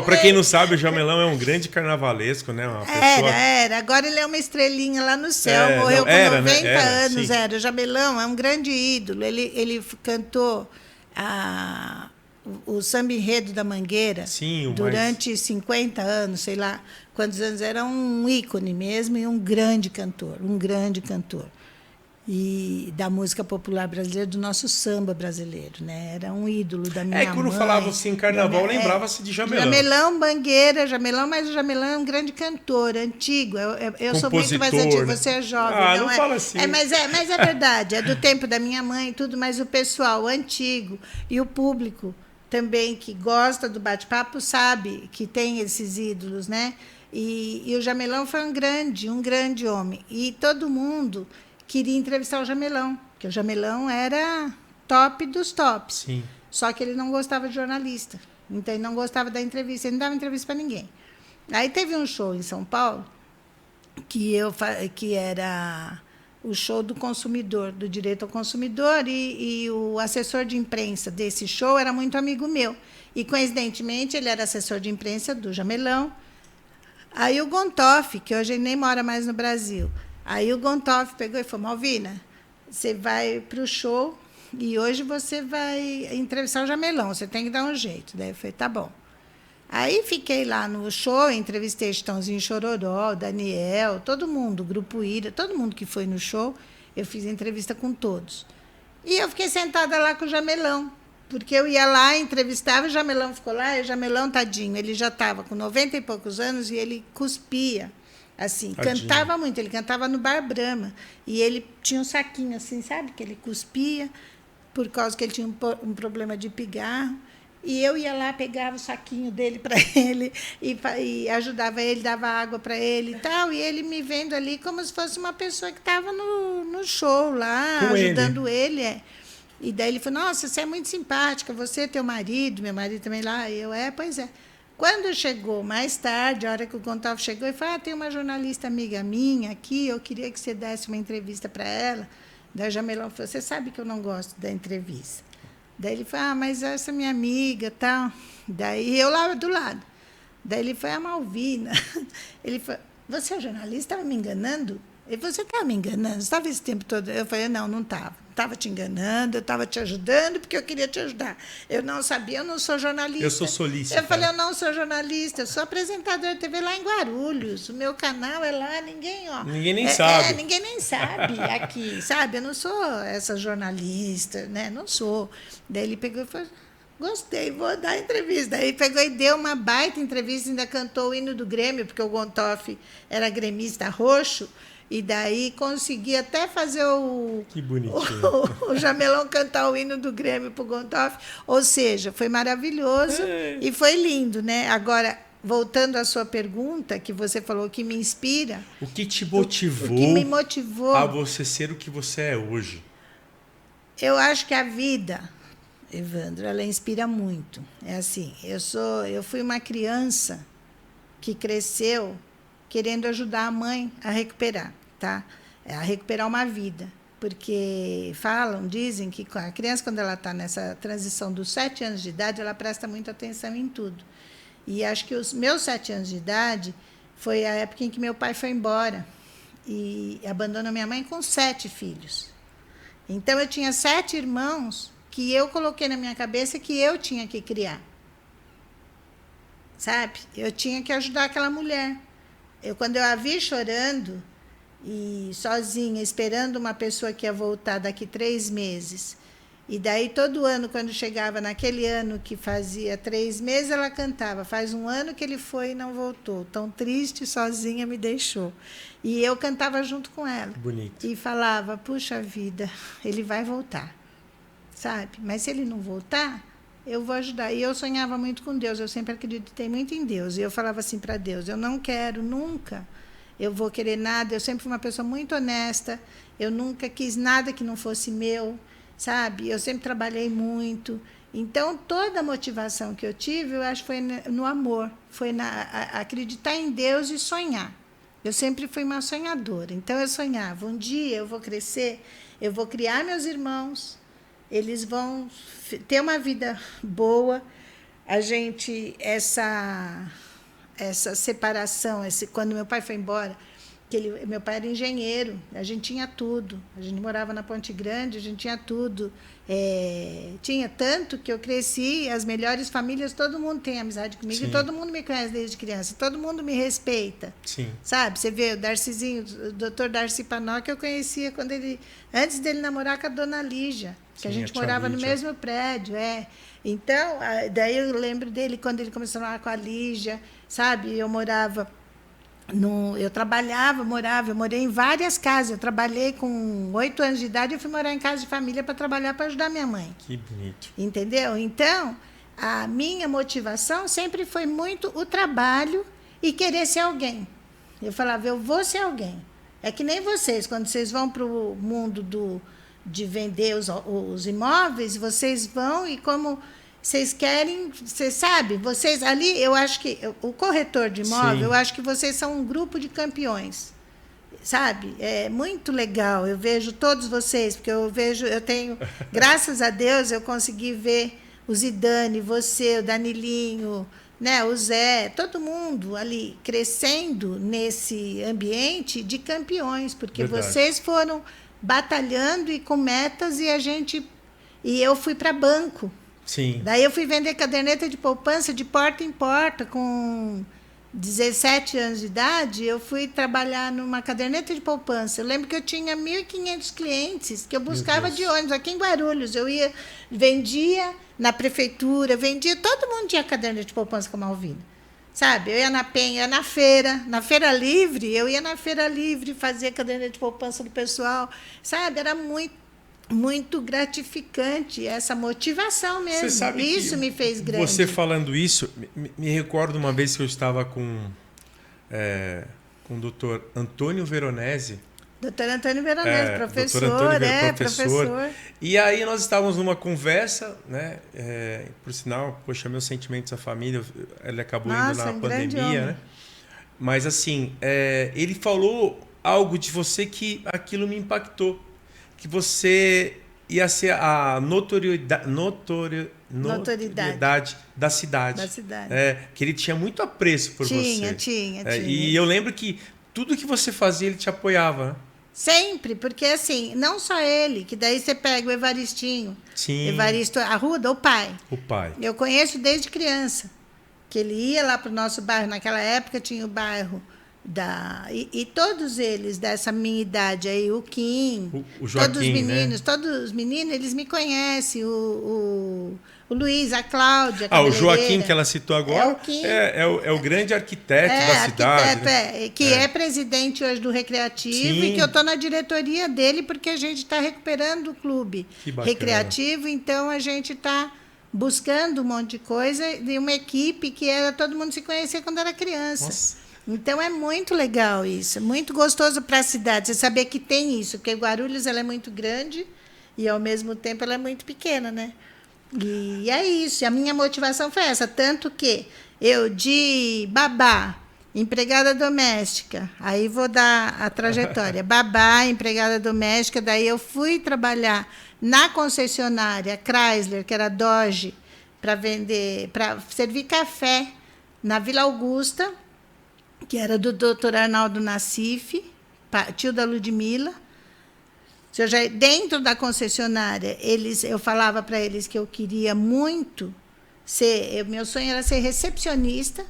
Para quem não sabe, o jamelão é um grande carnavalesco, né? Uma pessoa... Era. Agora ele é uma estrelinha lá no céu, morreu com 90 anos. Sim. O jamelão é um grande ídolo. Ele cantou o samba enredo da Mangueira, Sim, durante 50 anos, sei lá quantos anos, era um ícone mesmo e um grande cantor. E da música popular brasileira, do nosso samba brasileiro, né? Era um ídolo da minha mãe. Quando falava assim em carnaval, lembrava-se de Jamelão. Jamelão, Mangueira, Jamelão, mas o Jamelão é um grande cantor, antigo. Eu sou muito mais antigo, você é jovem. Não fala assim. Mas é verdade, é do tempo da minha mãe e tudo, mas o pessoal antigo e o público também que gosta do bate-papo sabe que tem esses ídolos, né? E o Jamelão foi um grande homem. E todo mundo queria entrevistar o Jamelão, porque o Jamelão era top dos tops. Sim. Só que ele não gostava de jornalista. Então, ele não gostava da entrevista. Ele não dava entrevista para ninguém. Aí teve um show em São Paulo, que era o show do consumidor, do direito ao consumidor, e o assessor de imprensa desse show era muito amigo meu. E, coincidentemente, ele era assessor de imprensa do Jamelão. Aí o Gontoff, que hoje ele nem mora mais no Brasil, aí o Gontoff pegou e falou: Malvina, você vai para o show e hoje você vai entrevistar o Jamelão, você tem que dar um jeito. Daí eu falei: tá bom. Aí fiquei lá no show, entrevistei Chitãozinho Chororó, Daniel, todo mundo, Grupo Ira, todo mundo que foi no show, eu fiz entrevista com todos. E eu fiquei sentada lá com o Jamelão, porque eu ia lá, entrevistava, o Jamelão ficou lá, e o Jamelão, tadinho, ele já estava com 90 e poucos anos e ele cuspia. Assim, tadinho. Cantava muito, ele cantava no Bar Brahma. E ele tinha um saquinho assim, sabe? Que ele cuspia, por causa que ele tinha um problema de pigarro. E eu ia lá, pegava o saquinho dele para ele e ajudava ele, dava água para ele e tal. E ele me vendo ali como se fosse uma pessoa que estava no show lá, com ajudando ele. E daí ele falou: nossa, você é muito simpática, você, teu marido, meu marido também lá. E eu, pois é. Quando chegou mais tarde, a hora que o Gontoff chegou, ele falou: tem uma jornalista amiga minha aqui, eu queria que você desse uma entrevista para ela. Daí o Jamelão falou: você sabe que eu não gosto da entrevista. Daí ele falou: mas essa é minha amiga, tal. Daí eu lá do lado. Daí ele foi: a Malvina. Ele falou: você é jornalista? Estava me enganando? Ele falou: você estava me enganando? Você estava esse tempo todo? Eu falei: não estava. Estava te enganando, eu estava te ajudando porque eu queria te ajudar. Eu não sabia, eu não sou jornalista. Eu sou solícita. Eu falei: eu não sou jornalista, eu sou apresentadora de TV lá em Guarulhos. O meu canal é lá, ninguém, ó. Ninguém nem sabe. Ninguém nem sabe aqui, sabe? Eu não sou essa jornalista, né? Não sou. Daí ele pegou e falou: gostei, vou dar entrevista. Daí pegou e deu uma baita entrevista, ainda cantou o hino do Grêmio, porque o Gontoff era gremista roxo. E daí consegui até fazer que bonitinho. o Jamelão cantar o hino do Grêmio para o Gontoff. Ou seja, foi maravilhoso e foi lindo, né? Agora, voltando à sua pergunta, que você falou que me inspira. O que te motivou, o que me motivou a você ser o que você é hoje? Eu acho que a vida, Evandro, ela inspira muito. É assim, eu fui uma criança que cresceu querendo ajudar a mãe a recuperar, tá? A recuperar uma vida. Porque dizem que a criança, quando ela está nessa transição dos 7 anos de idade, ela presta muita atenção em tudo. E acho que os meus 7 anos de idade foi a época em que meu pai foi embora e abandonou minha mãe com 7 filhos. Então, eu tinha 7 irmãos que eu coloquei na minha cabeça que eu tinha que criar. Sabe? Eu tinha que ajudar aquela mulher. Quando eu a vi chorando e sozinha, esperando uma pessoa que ia voltar daqui 3 meses, e daí todo ano, quando chegava naquele ano que fazia 3 meses, ela cantava: faz 1 ano que ele foi e não voltou, tão triste, sozinha me deixou. E eu cantava junto com ela. Bonito. E falava: puxa vida, ele vai voltar, sabe? Mas se ele não voltar, eu vou ajudar. E eu sonhava muito com Deus, eu sempre acreditei muito em Deus. E eu falava assim para Deus: eu não quero nunca, eu vou querer nada. Eu sempre fui uma pessoa muito honesta, eu nunca quis nada que não fosse meu, sabe? Eu sempre trabalhei muito. Então, toda a motivação que eu tive, eu acho que foi no amor, foi acreditar em Deus e sonhar. Eu sempre fui uma sonhadora. Então, eu sonhava: um dia eu vou crescer, eu vou criar meus irmãos, eles vão ter uma vida boa. Essa separação, quando meu pai foi embora, Meu pai era engenheiro, a gente tinha tudo. A gente morava na Ponte Grande, a gente tinha tudo. Tinha tanto que eu cresci, as melhores famílias, todo mundo tem amizade comigo, Sim. e todo mundo me conhece desde criança, todo mundo me respeita. Sim. Sabe? Você vê o Darcizinho, o doutor Darcy Panó, que eu conhecia antes dele namorar com a dona Lígia, que Sim, a gente morava no mesmo prédio. Então, daí eu lembro dele quando ele começou a morar com a Lígia, sabe? Eu morava. Eu morei em várias casas. Eu trabalhei com 8 anos de idade, eu fui morar em casa de família para trabalhar, para ajudar minha mãe. Que bonito. Entendeu? Então, a minha motivação sempre foi muito o trabalho e querer ser alguém. Eu falava, eu vou ser alguém. É que nem vocês, quando vocês vão para o mundo de vender os imóveis, vocês vão e como... Vocês querem, você sabe, vocês ali, eu acho que o corretor de imóvel, Sim. eu acho que vocês são um grupo de campeões, sabe? É muito legal, eu vejo todos vocês, porque eu tenho, graças a Deus, eu consegui ver o Zidane, você, o Danilinho, né, o Zé, todo mundo ali crescendo nesse ambiente de campeões, porque Verdade. Vocês foram batalhando e com metas e eu fui para banco. Sim. Daí eu fui vender caderneta de poupança de porta em porta. Com 17 anos de idade, eu fui trabalhar numa caderneta de poupança. Eu lembro que eu tinha 1.500 clientes que eu buscava de ônibus aqui em Guarulhos. Eu vendia na prefeitura, todo mundo tinha caderneta de poupança com a Malvina. Sabe? Eu ia na Penha, ia na Feira Livre, fazia caderneta de poupança do pessoal. Sabe? Era muito gratificante essa motivação mesmo. Você sabe isso me fez grande. Você falando isso, me recordo uma vez que eu estava com o doutor Antônio Veronese. Doutor Antônio Veronese, professor. E aí nós estávamos numa conversa, né? Por sinal, poxa, meus sentimentos à família, ele acabou indo na pandemia, né? Mas assim, ele falou algo de você que aquilo me impactou. Que você ia ser a notoriedade da cidade. Que ele tinha muito apreço por você. Tinha. E eu lembro que tudo que você fazia, ele te apoiava. Né? Sempre, porque assim, não só ele, que daí você pega o Evaristinho. Sim. Evaristo Arruda, o pai. O pai. Eu conheço desde criança. Que ele ia lá para o nosso bairro, naquela época tinha o bairro... E todos eles dessa minha idade aí, o Kim, o Joaquim, todos os meninos, eles me conhecem, o Luiz, a Cláudia. O Joaquim que ela citou agora é o grande arquiteto da cidade. Que é presidente hoje do Recreativo. Sim. E que eu estou na diretoria dele porque a gente está recuperando o clube recreativo, então a gente está buscando um monte de coisa de uma equipe que todo mundo se conhecia quando era criança. Nossa. Então, é muito legal isso, muito gostoso para a cidade, você saber que tem isso, porque Guarulhos ela é muito grande e, ao mesmo tempo, ela é muito pequena, né? E é isso, a minha motivação foi essa, tanto que eu, de babá, empregada doméstica, aí vou dar a trajetória, babá, empregada doméstica, daí eu fui trabalhar na concessionária Chrysler, que era Dodge, para servir café na Vila Augusta, que era do doutor Arnaldo Nassif, tio da Ludmilla. Dentro da concessionária, eu falava para eles que eu queria muito meu sonho era ser recepcionista.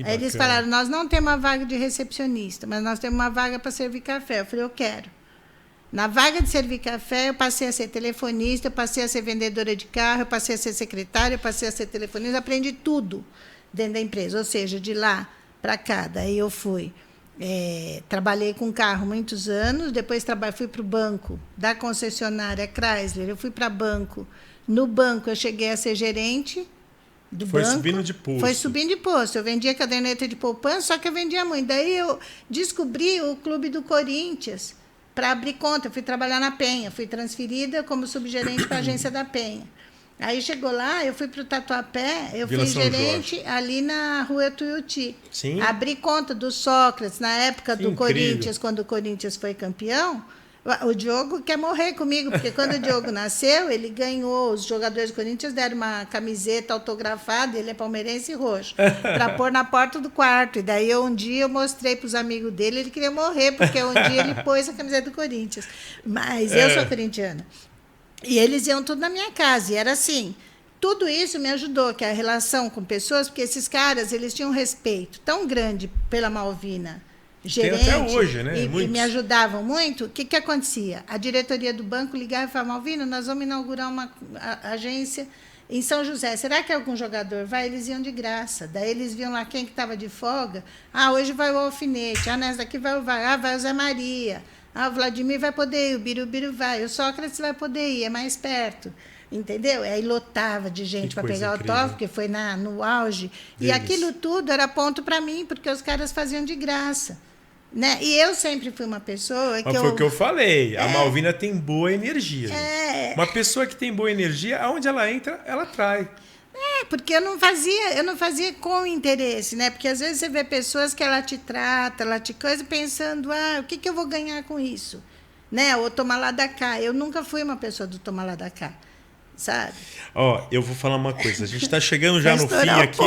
Aí eles falaram, nós não temos uma vaga de recepcionista, mas nós temos uma vaga para servir café. Eu falei, eu quero. Na vaga de servir café, eu passei a ser telefonista, eu passei a ser vendedora de carro, eu passei a ser secretária, eu passei a ser telefonista, aprendi tudo dentro da empresa, ou seja, de lá para cá. Daí eu trabalhei com carro muitos anos, depois fui para o banco da concessionária Chrysler, eu fui para banco. No banco eu cheguei a ser gerente do banco. Foi subindo de posto. Foi subindo de posto. Eu vendia caderneta de poupança, só que eu vendia muito. Daí eu descobri o Clube do Corinthians para abrir conta. Eu fui trabalhar na Penha, fui transferida como subgerente para a agência da Penha. Aí chegou lá, eu fui para o Tatuapé, eu fui gerente ali na Rua Tuiuti. Sim. Abri conta do Sócrates, na época do Corinthians, quando o Corinthians foi campeão, O Diogo quer morrer comigo, porque quando o Diogo nasceu, ele ganhou, os jogadores do Corinthians deram uma camiseta autografada, ele é palmeirense e roxo, para pôr na porta do quarto. E daí um dia eu mostrei para os amigos dele, ele queria morrer, porque um dia ele pôs a camiseta do Corinthians. Mas eu sou corintiana. E eles iam tudo na minha casa, e era assim. Tudo isso me ajudou, que é a relação com pessoas, porque esses caras, eles tinham um respeito tão grande pela Malvina, gerente, tem até hoje, né? E me ajudavam muito. O que acontecia? A diretoria do banco ligava e falava: Malvina, nós vamos inaugurar uma agência em São José. Será que algum jogador vai? Eles iam de graça. Daí eles viam lá quem que estava de folga. Hoje vai o Alfinete. Nessa daqui vai o vai. Vai o Zé Maria. O Vladimir vai poder ir, o Birubiru vai. O Sócrates vai poder ir, é mais perto. Entendeu? Aí lotava de gente para pegar incrível. O autógrafo, porque foi no auge. Deles. E aquilo tudo era ponto para mim, porque os caras faziam de graça. Né? E eu sempre fui uma pessoa que foi o que eu falei. A Malvina tem boa energia. Uma pessoa que tem boa energia, aonde ela entra, ela atrai. Porque eu não fazia com interesse, né? Porque às vezes você vê pessoas que ela te trata, ela te coisa, pensando, o que eu vou ganhar com isso? Né? Ou tomar lá da cá. Eu nunca fui uma pessoa do tomar lá da cá. Sabe? Eu vou falar uma coisa. A gente está chegando já no fim aqui.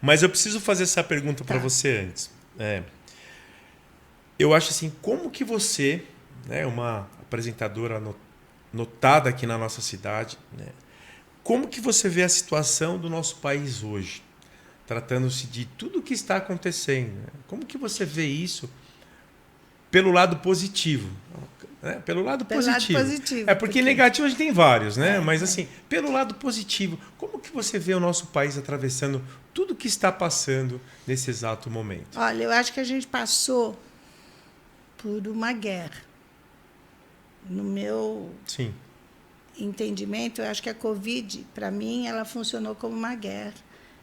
Mas eu preciso fazer essa pergunta para você antes. Eu acho assim, como que você, né, uma apresentadora notada aqui na nossa cidade, né, como que você vê a situação do nosso país hoje, tratando-se de tudo o que está acontecendo? Né? Como que você vê isso pelo lado positivo? Né? Pelo lado positivo. Porque negativo a gente tem vários, né? Mas assim, pelo lado positivo, como que você vê o nosso país atravessando tudo o que está passando nesse exato momento? Olha, eu acho que a gente passou por uma guerra. No meu entendimento, eu acho que a Covid, para mim, ela funcionou como uma guerra.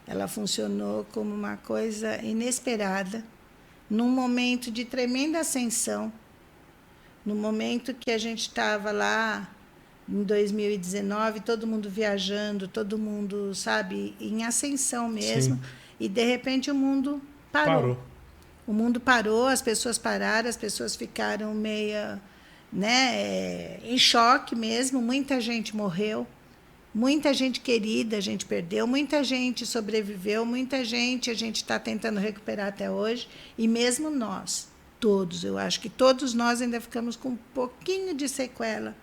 Ela funcionou como uma coisa inesperada, num momento de tremenda ascensão, no momento que a gente estava lá, em 2019, todo mundo viajando, todo mundo, sabe, em ascensão mesmo, e, de repente, o mundo parou. O mundo parou, as pessoas pararam, as pessoas ficaram meio, né, em choque mesmo. Muita gente morreu, muita gente querida a gente perdeu, muita gente sobreviveu, muita gente a gente está tentando recuperar até hoje. E mesmo nós, todos, eu acho que todos nós ainda ficamos com um pouquinho de sequela,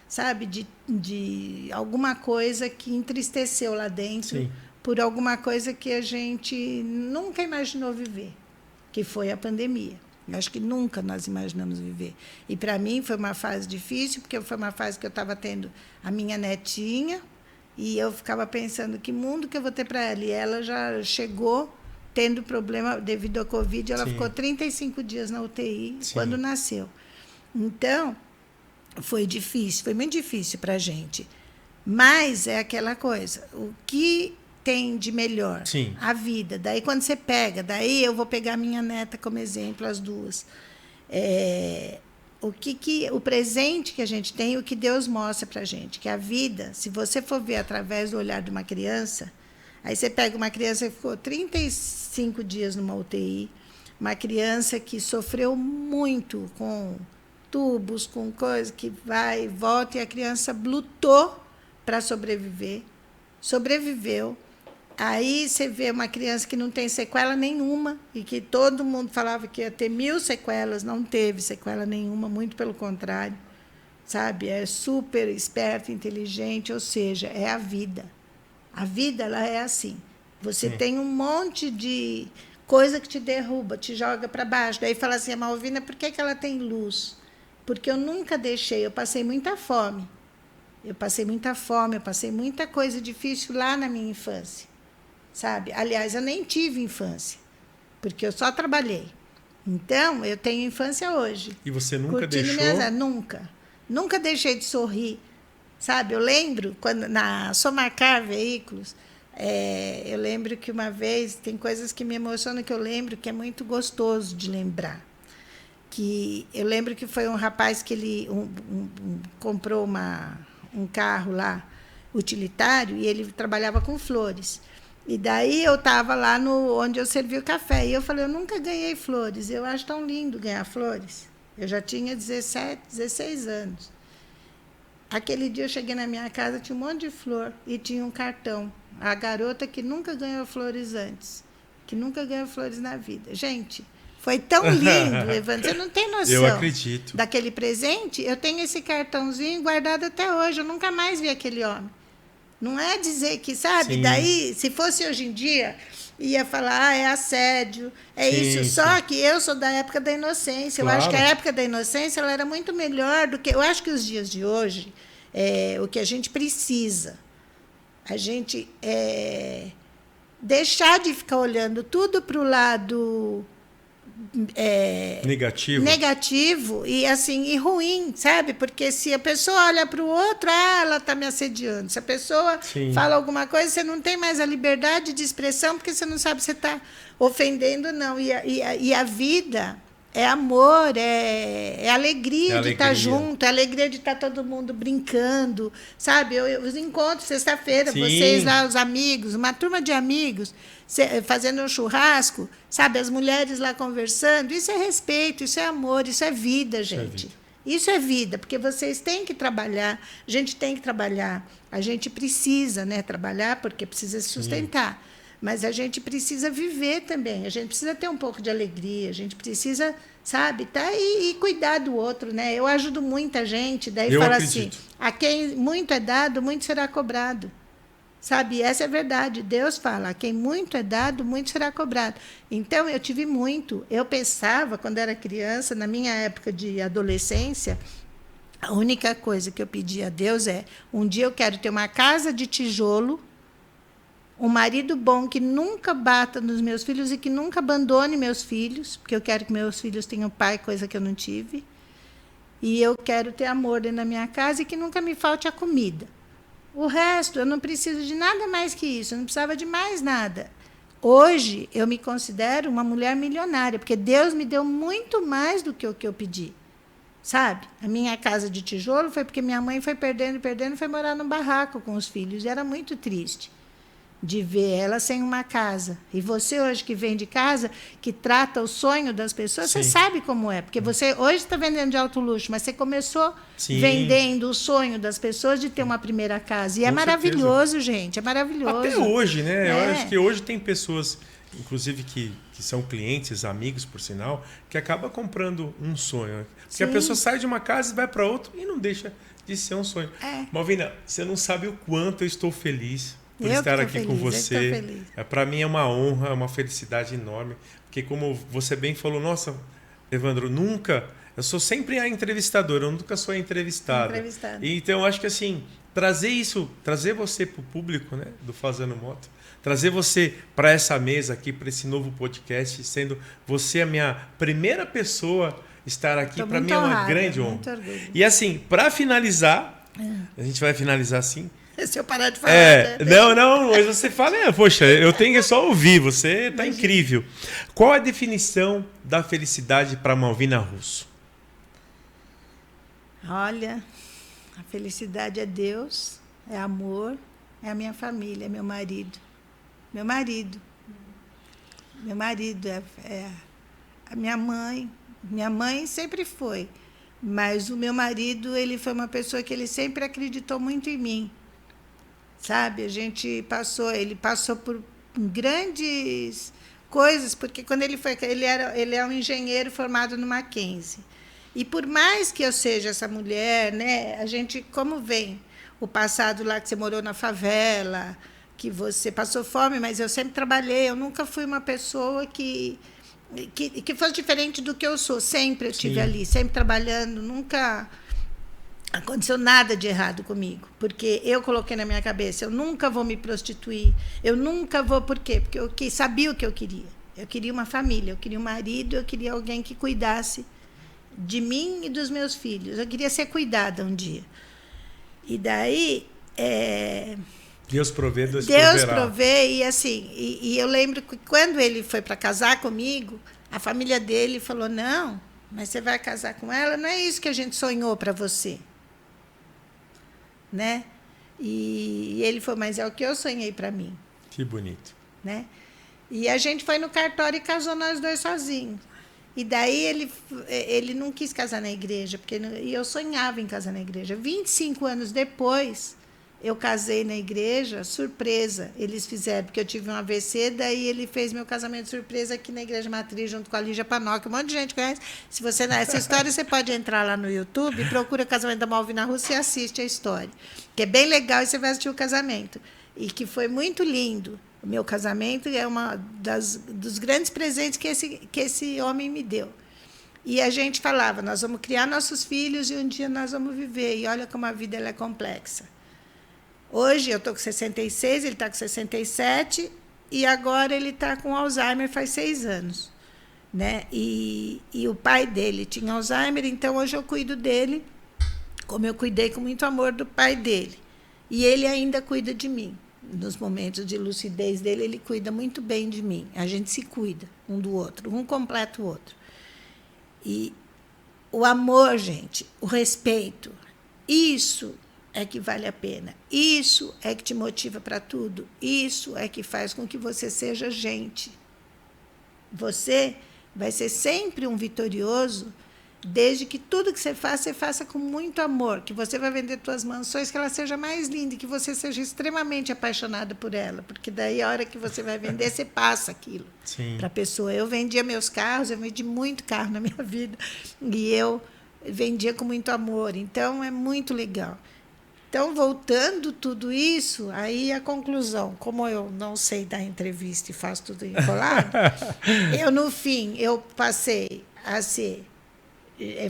sabe, de alguma coisa que entristeceu lá dentro, por alguma coisa que a gente nunca imaginou viver, que foi a pandemia. Eu acho que nunca nós imaginamos viver. E, para mim, foi uma fase difícil, porque foi uma fase que eu estava tendo a minha netinha, e eu ficava pensando, que mundo que eu vou ter para ela? E ela já chegou tendo problema devido à Covid, ela ficou 35 dias na UTI quando nasceu. Então, foi difícil, foi muito difícil para a gente. Mas é aquela coisa, o que tem de melhor? A vida. Daí, quando você pega, daí eu vou pegar minha neta como exemplo, as duas. O presente que a gente tem, o que Deus mostra para a gente, que a vida, se você for ver através do olhar de uma criança, aí você pega uma criança que ficou 35 dias numa UTI, uma criança que sofreu muito com tubos, com coisas que vai e volta, e a criança lutou para sobreviver, sobreviveu. Aí você vê uma criança que não tem sequela nenhuma, e que todo mundo falava que ia ter 1000 sequelas, não teve sequela nenhuma, muito pelo contrário, sabe? É super esperta, inteligente, ou seja, é a vida. A vida, ela é assim. Você tem um monte de coisa que te derruba, te joga para baixo. Daí fala assim, a Malvina, por que ela tem luz? Porque eu nunca deixei, eu passei muita fome. Eu passei muita coisa difícil lá na minha infância. Sabe? Aliás, eu nem tive infância, porque eu só trabalhei. Então, eu tenho infância hoje. E você nunca deixou? Nunca deixei de sorrir. Sabe? Eu lembro, quando na Somarcar Veículos, eu lembro que uma vez, tem coisas que me emocionam, que eu lembro, que é muito gostoso de lembrar. Que eu lembro que foi um rapaz que ele comprou um carro lá, utilitário, e ele trabalhava com flores. E daí eu estava lá onde eu servi o café. E eu falei, eu nunca ganhei flores. Eu acho tão lindo ganhar flores. Eu já tinha 17, 16 anos. Aquele dia eu cheguei na minha casa, tinha um monte de flor e tinha um cartão. A garota que nunca ganhou flores antes, que nunca ganhou flores na vida. Gente, foi tão lindo, Evandro, você não tem noção. Eu acredito. Daquele presente. Eu tenho esse cartãozinho guardado até hoje, eu nunca mais vi aquele homem. Não é dizer que, sabe, Sim. Daí, se fosse hoje em dia, ia falar, é assédio, é Sim, isso. sim. Só que eu sou da época da inocência. Claro. Eu acho que a época da inocência ela era muito melhor do que... Eu acho que os dias de hoje, o que a gente precisa, a gente deixar de ficar olhando tudo para o lado... negativo e assim e ruim, sabe? Porque se a pessoa olha para o outro, ela está me assediando. Se a pessoa fala alguma coisa, você não tem mais a liberdade de expressão, porque você não sabe se está ofendendo ou não. E a vida é amor, é alegria de estar junto, é alegria de estar todo mundo brincando, sabe? Os encontros, sexta-feira, vocês lá, os amigos, uma turma de amigos, fazendo um churrasco, sabe? As mulheres lá conversando, isso é respeito, isso é amor, isso é vida, gente. Isso é vida, porque vocês têm que trabalhar, a gente tem que trabalhar, a gente precisa, né, trabalhar porque precisa se sustentar. Mas a gente precisa viver também, a gente precisa ter um pouco de alegria, a gente precisa, sabe, tá e cuidar do outro, né? Eu ajudo muita gente, daí fala assim, a quem muito é dado, muito será cobrado. Sabe, essa é a verdade. Deus fala, a quem muito é dado, muito será cobrado. Então, eu tive muito. Eu pensava, quando era criança, na minha época de adolescência, a única coisa que eu pedia a Deus um dia eu quero ter uma casa de tijolo, um marido bom que nunca bata nos meus filhos e que nunca abandone meus filhos, porque eu quero que meus filhos tenham pai, coisa que eu não tive. E eu quero ter amor dentro da minha casa e que nunca me falte a comida. O resto, eu não preciso de nada mais que isso, eu não precisava de mais nada. Hoje, eu me considero uma mulher milionária, porque Deus me deu muito mais do que o que eu pedi. Sabe? A minha casa de tijolo foi porque minha mãe foi perdendo, foi morar num barraco com os filhos, e era muito triste de ver ela sem uma casa. E você hoje que vem de casa, que trata o sonho das pessoas, você sabe como é. Porque você hoje está vendendo de alto luxo, mas você começou vendendo o sonho das pessoas de ter uma primeira casa. E é maravilhoso, gente. É maravilhoso. Até hoje, né? Eu acho que hoje tem pessoas, inclusive que são clientes, amigos, por sinal, que acabam comprando um sonho. Porque a pessoa sai de uma casa e vai para outra e não deixa de ser um sonho. Malvina, você não sabe o quanto eu estou feliz por estar aqui com você. Para mim é uma honra, é uma felicidade enorme, porque como você bem falou, nossa, Evandro, eu sou sempre a entrevistadora, eu nunca sou a entrevistada. Então eu acho que assim, trazer você para o público, né, do Fazendo Moto, trazer você para essa mesa aqui, para esse novo podcast, sendo você a minha primeira pessoa estar aqui, para mim é uma grande honra. E assim, para finalizar, a gente vai finalizar assim. Se eu parar de falar. Não, mas você fala, poxa, eu tenho que só ouvir, você está incrível. Qual a definição da felicidade para Malvina Russo? Olha, a felicidade é Deus, é amor, é a minha família, é meu marido. Meu marido é a minha mãe. Minha mãe sempre foi, mas o meu marido, ele foi uma pessoa que ele sempre acreditou muito em mim. Sabe, ele passou por grandes coisas, porque quando ele é um engenheiro formado no Mackenzie. E por mais que eu seja essa mulher, né, a gente, como vem o passado lá que você morou na favela, que você passou fome, mas eu sempre trabalhei, eu nunca fui uma pessoa que fosse diferente do que eu sou. Sempre eu estive ali, sempre trabalhando, nunca aconteceu nada de errado comigo, porque eu coloquei na minha cabeça, eu nunca vou me prostituir, eu nunca vou, por quê? Porque eu sabia o que eu queria. Eu queria uma família, eu queria um marido, eu queria alguém que cuidasse de mim e dos meus filhos. Eu queria ser cuidada um dia. E daí... Deus provê, Deus provê, e assim, e eu lembro que quando ele foi para casar comigo, a família dele falou, não, mas você vai casar com ela? Não é isso que a gente sonhou para você. Né? E ele falou, mas é o que eu sonhei para mim. Que bonito. Né? E a gente foi no cartório e casou nós dois sozinhos. E daí ele não quis casar na igreja, e eu sonhava em casar na igreja. 25 anos depois, eu casei na igreja, surpresa. Eles fizeram, porque eu tive um AVC, daí ele fez meu casamento surpresa aqui na Igreja Matriz, junto com a Lígia Panoc. Um monte de gente conhece. Se você não essa história, você pode entrar lá no YouTube, procura o casamento da Malvina Russo e assiste a história. Que é bem legal, e você vai assistir o casamento. E que foi muito lindo. O meu casamento é dos grandes presentes que esse homem me deu. E a gente falava, nós vamos criar nossos filhos e um dia nós vamos viver. E olha como a vida ela é complexa. Hoje eu estou com 66, ele está com 67, e agora ele está com Alzheimer faz 6 anos. Né? E o pai dele tinha Alzheimer, então hoje eu cuido dele, como eu cuidei com muito amor do pai dele. E ele ainda cuida de mim. Nos momentos de lucidez dele, ele cuida muito bem de mim. A gente se cuida um do outro, um completa o outro. E o amor, gente, o respeito, isso é que vale a pena. Isso é que te motiva para tudo. Isso é que faz com que você seja gente. Você vai ser sempre um vitorioso, desde que tudo que você faça com muito amor, que você vai vender suas mansões, que ela seja mais linda, que você seja extremamente apaixonada por ela, porque daí a hora que você vai vender, você passa aquilo para a pessoa. Eu vendia meus carros, eu vendi muito carro na minha vida, e eu vendia com muito amor, então é muito legal. Então, voltando tudo isso, aí a conclusão, como eu não sei dar entrevista e faço tudo enrolado, no fim, eu passei a ser...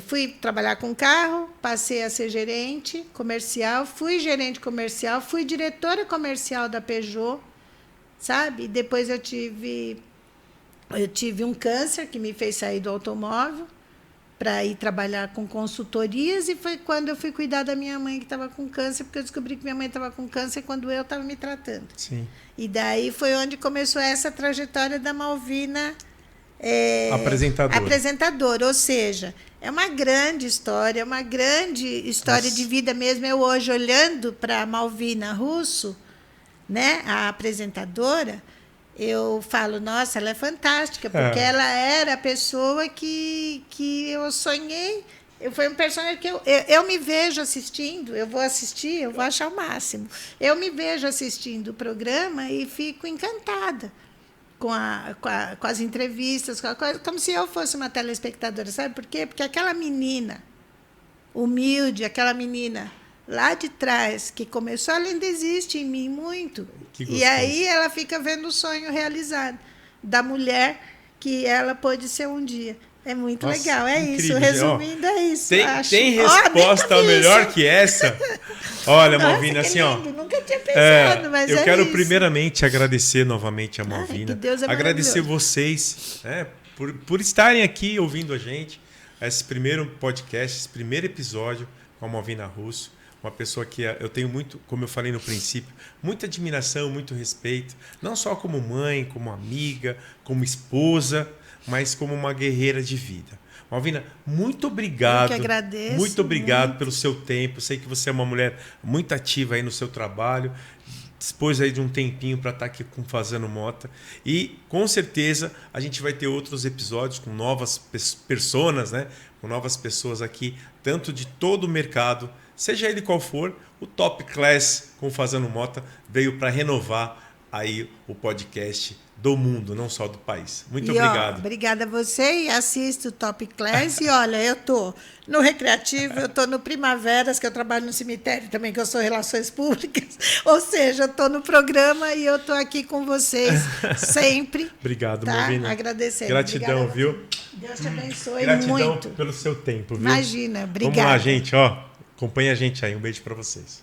Fui trabalhar com carro, passei a ser gerente comercial, fui gerente comercial, fui diretora comercial da Peugeot, sabe? E depois eu tive um câncer que me fez sair do automóvel, para ir trabalhar com consultorias, e foi quando eu fui cuidar da minha mãe que estava com câncer, porque eu descobri que minha mãe estava com câncer quando eu estava me tratando. Sim. E daí foi onde começou essa trajetória da Malvina apresentadora. Ou seja, é uma grande história de vida mesmo. Eu hoje, olhando para a Malvina Russo, né, a apresentadora, eu falo, nossa, ela é fantástica, porque ela era a pessoa que eu sonhei. Foi um personagem que eu me vejo assistindo, eu vou assistir, eu vou achar o máximo. Eu me vejo assistindo o programa e fico encantada com as entrevistas, como se eu fosse uma telespectadora. Sabe por quê? Porque aquela menina humilde, aquela menina lá de trás, que começou, ela ainda existe em mim muito. E aí ela fica vendo o sonho realizado da mulher que ela pode ser um dia. É muito legal, é incrível. Isso. Resumindo, é isso. Tem resposta melhor que essa? Olha, nossa, Malvina, assim, lindo. Nunca tinha pensado, mas eu quero primeiramente agradecer novamente a Malvina. Que Deus é agradecer vocês, né, por estarem aqui ouvindo a gente, esse primeiro podcast, esse primeiro episódio com a Malvina Russo. Uma pessoa que eu tenho muito, como eu falei no princípio, muita admiração, muito respeito, não só como mãe, como amiga, como esposa, mas como uma guerreira de vida. Malvina, muito obrigado. Eu que agradeço. Muito obrigado pelo seu tempo. Sei que você é uma mulher muito ativa aí no seu trabalho. Dispôs aí de um tempinho para estar aqui com Fazendo Mota. E, com certeza, a gente vai ter outros episódios com novas personas, né? Com novas pessoas aqui, tanto de todo o mercado, seja ele qual for. O Top Class com Fazendo Mota veio para renovar aí o podcast do mundo, não só do país. Muito obrigado. Obrigada a você, e assisto o Top Class. E olha, eu estou no Recreativo, eu estou no Primaveras, que eu trabalho no cemitério também, que eu sou Relações Públicas. Ou seja, eu estou no programa e eu estou aqui com vocês sempre. Obrigado, tá? Malvina. Agradecendo. Gratidão, viu? Deus te abençoe Gratidão muito. pelo seu tempo, viu? Imagina, obrigada. Vamos lá, gente. Acompanha a gente aí. Um beijo para vocês.